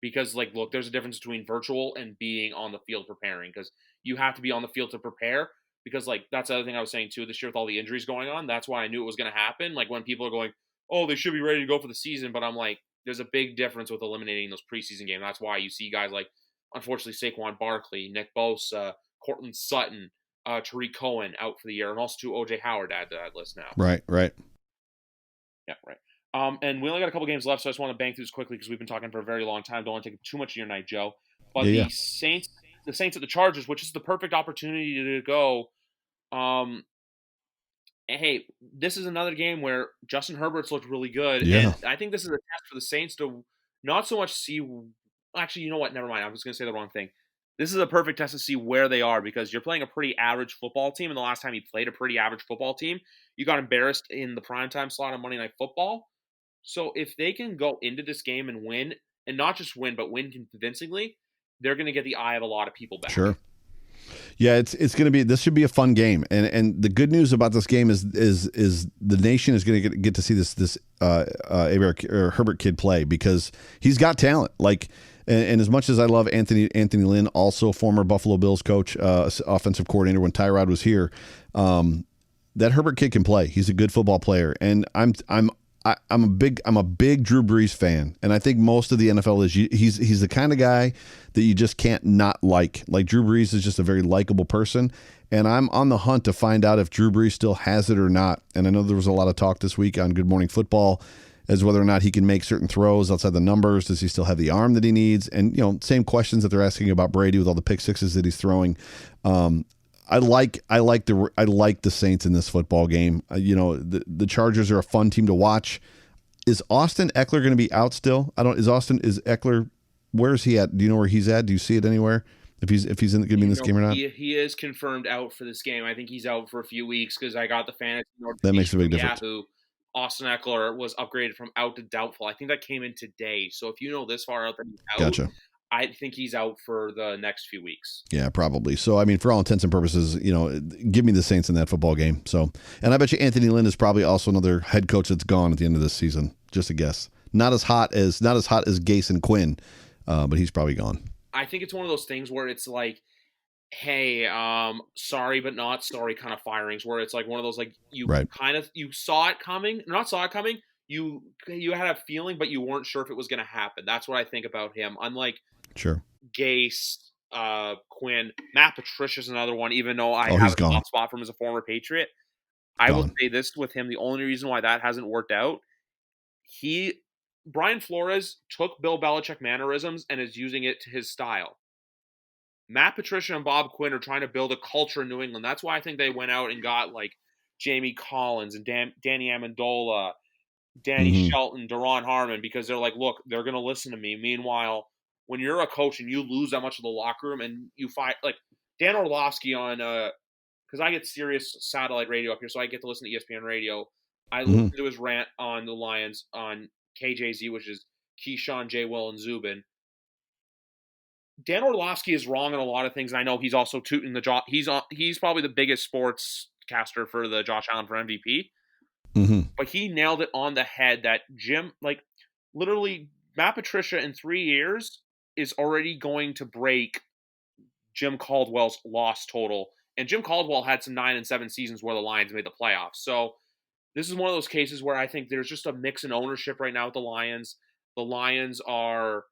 Because, look, there's a difference between virtual and being on the field preparing, because you have to be on the field to prepare. Because, that's the other thing I was saying, too, this year with all the injuries going on. That's why I knew it was going to happen. When people are going, oh, they should be ready to go for the season. But I'm like, there's a big difference with eliminating those preseason games. That's why you see guys unfortunately, Saquon Barkley, Nick Bosa, Cortland Sutton, Tariq Cohen out for the year, and also to O.J. Howard add to that list now. Right. Yeah, right. And we only got a couple games left, so I just want to bang through this quickly because we've been talking for a very long time. Don't want to take too much of your night, Joe. But the Saints at the Chargers, which is the perfect opportunity to go. Hey, this is another game where Justin Herbert's looked really good. Yeah. And I think this is a test for the Saints to not so much see. Actually, you know what? Never mind. I was going to say the wrong thing. This is a perfect test to see where they are, because you're playing a pretty average football team, and the last time you played a pretty average football team, you got embarrassed in the primetime slot on Monday Night Football. So if they can go into this game and win, and not just win, but win convincingly, they're going to get the eye of a lot of people back. Sure. Yeah, it's going to be. This should be a fun game, and the good news about this game is the nation is going to get to see this Herbert kid play, because he's got talent. And as much as I love Anthony Lynn, also former Buffalo Bills coach, offensive coordinator when Tyrod was here, that Herbert kid can play. He's a good football player, and I'm a big Drew Brees fan, and I think most of the NFL is he's the kind of guy that you just can't not like. Like Drew Brees is just a very likable person, and I'm on the hunt to find out if Drew Brees still has it or not. And I know there was a lot of talk this week on Good Morning Football as whether or not he can make certain throws outside the numbers. Does he still have the arm that he needs? And same questions that they're asking about Brady with all the pick sixes that he's throwing. I like the Saints in this football game. The Chargers are a fun team to watch. Is Austin Eckler going to be out still? Is Eckler? Where is he at? Do you know where he's at? Do you see it anywhere? If he's going to be in this game or not? He is confirmed out for this game. I think he's out for a few weeks because I got the fantasy notification. That makes a big difference. Yahoo. Austin Eckler was upgraded from out to doubtful. I think that came in today. So if you know this far out that he's out, gotcha. I think he's out for the next few weeks. Yeah, probably. So, I mean, for all intents and purposes, give me the Saints in that football game. So, and I bet you Anthony Lynn is probably also another head coach that's gone at the end of this season. Just a guess. Not as hot as Gase and Quinn, but he's probably gone. I think it's one of those things where it's like, hey, sorry but not sorry kind of firings, where it's like one of those like you saw it coming, not saw it coming. You had a feeling, but you weren't sure if it was going to happen. That's what I think about him. Unlike Gase, Quinn, Matt Patricia's another one. Even though I have a soft spot for him as a former Patriot, I will say this with him: the only reason why that hasn't worked out, Brian Flores took Bill Belichick mannerisms and is using it to his style. Matt Patricia and Bob Quinn are trying to build a culture in New England. That's why I think they went out and got like Jamie Collins and Danny Amendola, Danny Shelton, Daron Harmon, because they're like, look, they're going to listen to me. Meanwhile, when you're a coach and you lose that much of the locker room and you fight, like Dan Orlovsky on, because I get Sirius satellite radio up here, so I get to listen to ESPN radio. I listened to his rant on the Lions on KJZ, which is Keyshawn, J. Will, and Zubin. Dan Orlovsky is wrong in a lot of things, and I know he's also tooting the job. He's probably the biggest sportscaster for the Josh Allen for MVP. But he nailed it on the head that literally Matt Patricia in 3 years is already going to break Jim Caldwell's loss total. And Jim Caldwell had some 9-7 seasons where the Lions made the playoffs. So this is one of those cases where I think there's just a mix in ownership right now with the Lions. The Lions are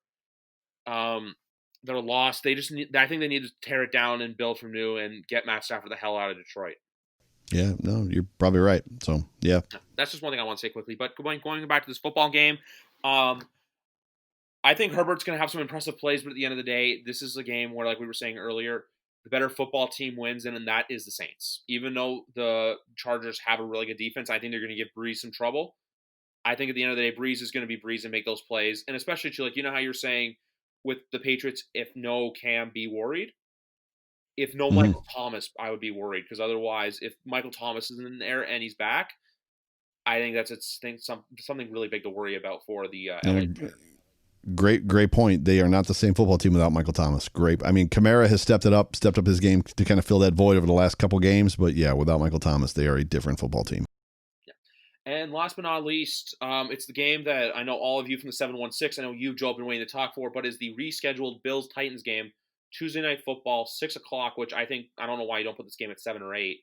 they're lost. I think they need to tear it down and build from new and get Matt Stafford the hell out of Detroit. Yeah, no, you're probably right. So, yeah. That's just one thing I want to say quickly. But going back to this football game, I think Herbert's going to have some impressive plays, but at the end of the day, this is a game where, like we were saying earlier, the better football team wins, and that is the Saints. Even though the Chargers have a really good defense, I think they're going to give Breeze some trouble. I think at the end of the day, Breeze is going to be Breeze and make those plays. And especially, too, how you're saying with the Patriots, if no Cam, be worried. If no Michael Thomas, I would be worried, because otherwise, if Michael Thomas is in there and he's back, I think that's something really big to worry about for the LA. Great point. They are not the same football team without Michael Thomas. Great. I mean, Kamara has stepped up his game to kind of fill that void over the last couple games, but yeah, without Michael Thomas, they are a different football team. Yeah. And last but not least, it's the game that I know all of you from the 716, I know you, Joe, have been waiting to talk for, but is the rescheduled Bills-Titans game. Tuesday Night Football, 6 o'clock, which I don't know why you don't put this game at 7 or 8.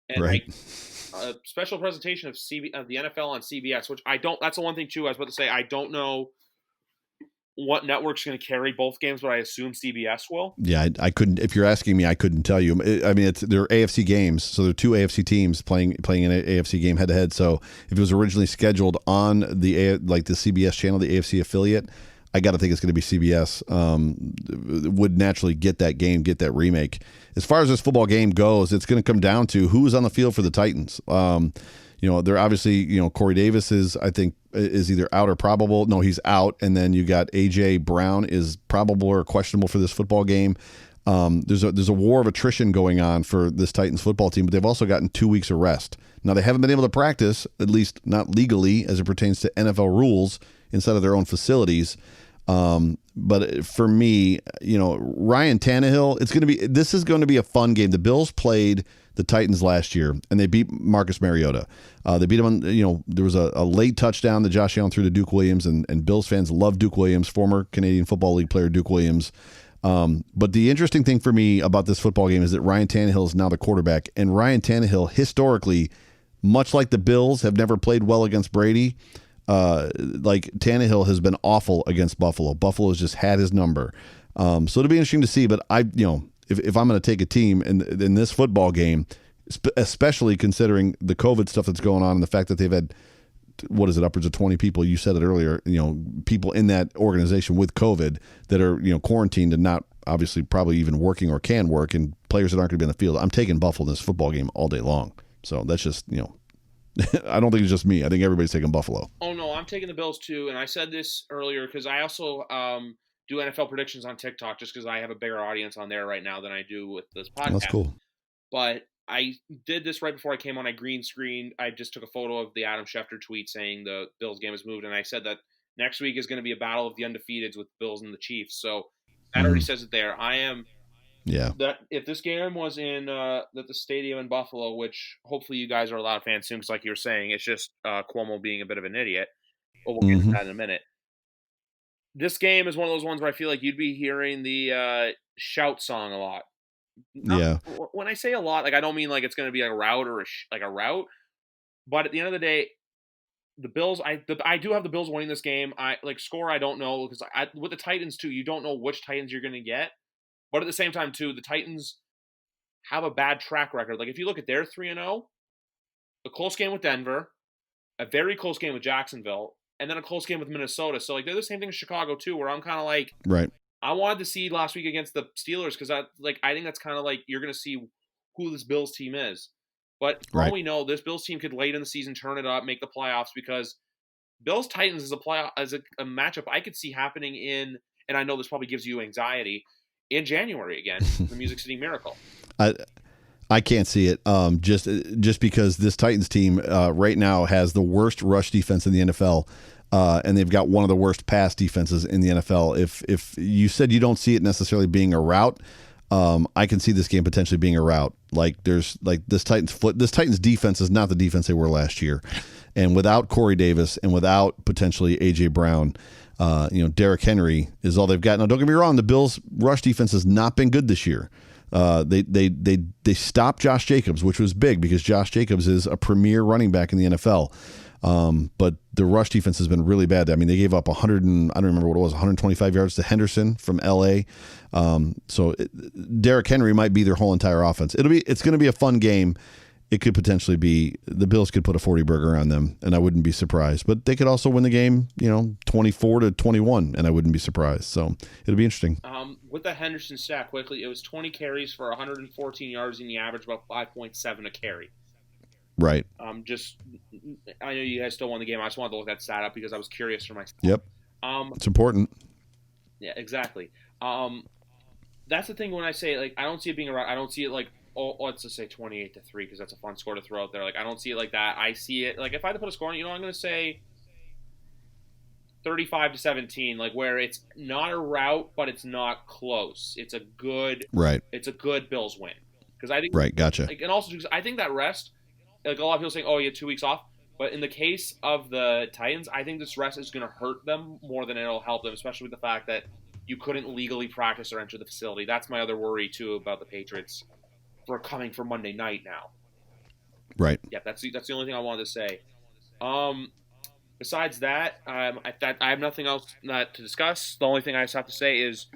And right. A special presentation of the NFL on CBS, which that's the one thing, too, I was about to say. I don't know what network's going to carry both games, but I assume CBS will. Yeah, I couldn't. If you're asking me, I couldn't tell you. I mean, they're AFC games, so there are two AFC teams playing an AFC game head to head. So if it was originally scheduled on the CBS channel, the AFC affiliate, I got to think it's going to be CBS. Would naturally get that game, get that remake. As far as this football game goes, it's going to come down to who's on the field for the Titans. They're obviously, Corey Davis is either out or probable. No, he's out. And then you got A.J. Brown is probable or questionable for this football game. There's a war of attrition going on for this Titans football team, but they've also gotten 2 weeks of rest. Now, they haven't been able to practice, at least not legally, as it pertains to NFL rules inside of their own facilities. But for me, Ryan Tannehill, this is going to be a fun game. The Bills played the Titans last year, and they beat Marcus Mariota. They beat him on, there was a late touchdown that Josh Allen threw to Duke Williams, and Bills fans love Duke Williams, former Canadian Football League player Duke Williams. But the interesting thing for me about this football game is that Ryan Tannehill is now the quarterback, and Ryan Tannehill historically, much like the Bills, have never played well against Brady. Like Tannehill has been awful against Buffalo. Buffalo's just had his number. So it'll be interesting to see. But if I'm going to take a team in this football game, especially considering the COVID stuff that's going on and the fact that they've had, upwards of 20 people, you said it earlier, people in that organization with COVID that are, quarantined and not obviously probably even working or can work, and players that aren't going to be on the field. I'm taking Buffalo in this football game all day long. So that's just, I don't think it's just me. I think everybody's taking Buffalo. Oh, no, I'm taking the Bills too. And I said this earlier because I also do NFL predictions on TikTok just because I have a bigger audience on there right now than I do with this podcast. That's cool. But I did this right before I came on. I green screened. I just took a photo of the Adam Schefter tweet saying the Bills game has moved. And I said that next week is going to be a battle of the undefeateds with the Bills and the Chiefs. So that already says it there. I am. Yeah. That if this game was in the stadium in Buffalo, which hopefully you guys are a lot of fans soon, because like you were saying, it's just Cuomo being a bit of an idiot. But we'll get to that in a minute. This game is one of those ones where I feel like you'd be hearing the shout song a lot. Yeah. When I say a lot, like I don't mean like it's going to be a route or a route. But at the end of the day, the Bills, I do have the Bills winning this game. Score, I don't know, because with the Titans too, you don't know which Titans you're going to get. But at the same time, too, the Titans have a bad track record. Like, if you look at their 3-0, a close game with Denver, a very close game with Jacksonville, and then a close game with Minnesota. So, like, they're the same thing as Chicago, too, where I'm kind of like, right. I wanted to see last week against the Steelers because I think that's kind of like you're going to see who this Bills team is. But for all we know, this Bills team could late in the season turn it up, make the playoffs, because Bills-Titans is a matchup I could see happening in, and I know this probably gives you anxiety, in January again, the Music City Miracle. I can't see it. Just because this Titans team right now has the worst rush defense in the NFL, and they've got one of the worst pass defenses in the NFL. If you said you don't see it necessarily being a rout, I can see this game potentially being a rout. Like this Titans defense is not the defense they were last year, and without Corey Davis and without potentially AJ Brown. Derrick Henry is all they've got. Now, don't get me wrong. The Bills' rush defense has not been good this year. They stopped Josh Jacobs, which was big because Josh Jacobs is a premier running back in the NFL. But the rush defense has been really bad. I mean, they gave up 125 yards to Henderson from LA. So Derrick Henry might be their whole entire offense. It's going to be a fun game. It could potentially be the Bills could put a 40 burger on them, and I wouldn't be surprised. But they could also win the game, 24-21, and I wouldn't be surprised. So it'll be interesting. With the Henderson stat quickly, it was 20 carries for 114 yards, and the average about 5.7 a carry. Right. I know you guys still won the game. I just wanted to look that stat up because I was curious for myself. Yep. It's important. Yeah, exactly. That's the thing when I say like I don't see it being a rout. I don't see it like. Oh, let's just say 28-3 because that's a fun score to throw out there. Like I don't see it like that. I see it like if I had to put a score on it, I'm going to say 35-17, like where it's not a rout, but it's not close. It's a good It's a good Bills win because I think gotcha. Like, and also because I think that rest, like a lot of people saying, oh, you had 2 weeks off, but in the case of the Titans, I think this rest is going to hurt them more than it'll help them, especially with the fact that you couldn't legally practice or enter the facility. That's my other worry too about the Patriots. For coming for Monday night now. Right. Yeah, that's the only thing I wanted to say. Besides that, I have nothing else to discuss. The only thing I just have to say is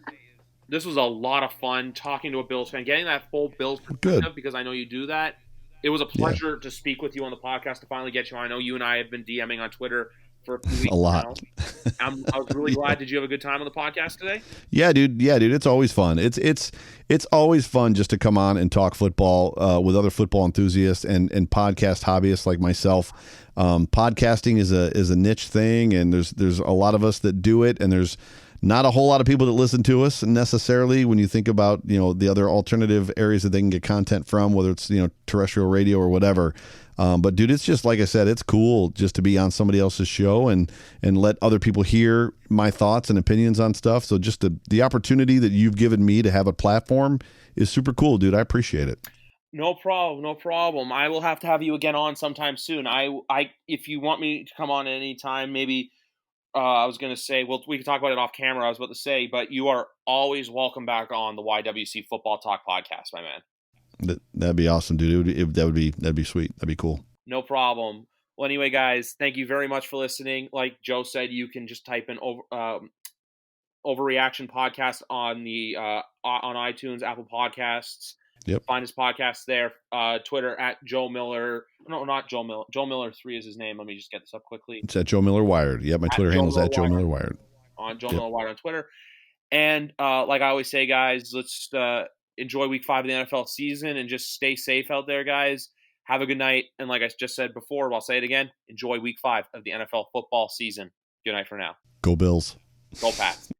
this was a lot of fun talking to a Bills fan, getting that full Bills perspective because I know you do that. It was a pleasure to speak with you on the podcast to finally get you on. I know you and I have been DMing on Twitter for a few weeks a lot. I was really glad. Did you have a good time on the podcast today? Yeah, dude. It's always fun. It's always fun just to come on and talk football with other football enthusiasts and podcast hobbyists like myself. Podcasting is a niche thing, and there's a lot of us that do it, and there's not a whole lot of people that listen to us necessarily when you think about the other alternative areas that they can get content from, whether it's terrestrial radio or whatever. But dude, it's just like I said, it's cool just to be on somebody else's show and let other people hear my thoughts and opinions on stuff. So just the opportunity that you've given me to have a platform is super cool, dude. I appreciate it. No problem, no problem. I will have to have you again on sometime soon. If you want me to come on at any time, maybe I was going to say, well, we can talk about it off camera. I was about to say, but you are always welcome back on the YWC Football Talk podcast, my man. That'd be awesome, dude. That'd be sweet. That'd be cool. No problem. Well, anyway, guys, thank you very much for listening. Like Joe said, you can just type in Overreaction podcast on the on iTunes, Apple Podcasts. Yep. Find his podcast there. Twitter at Joe Miller. No, not Joe Miller. Joe Miller 3 is his name. Let me just get this up quickly. It's at Joe Miller Wired. Yeah, my Twitter handle is at Joe Miller Wired. On Joe Miller Wired on Twitter. And like I always say, guys, let's enjoy Week 5 of the NFL season and just stay safe out there, guys. Have a good night. And like I just said before, I'll say it again. Enjoy Week 5 of the NFL football season. Good night for now. Go Bills. Go Pats.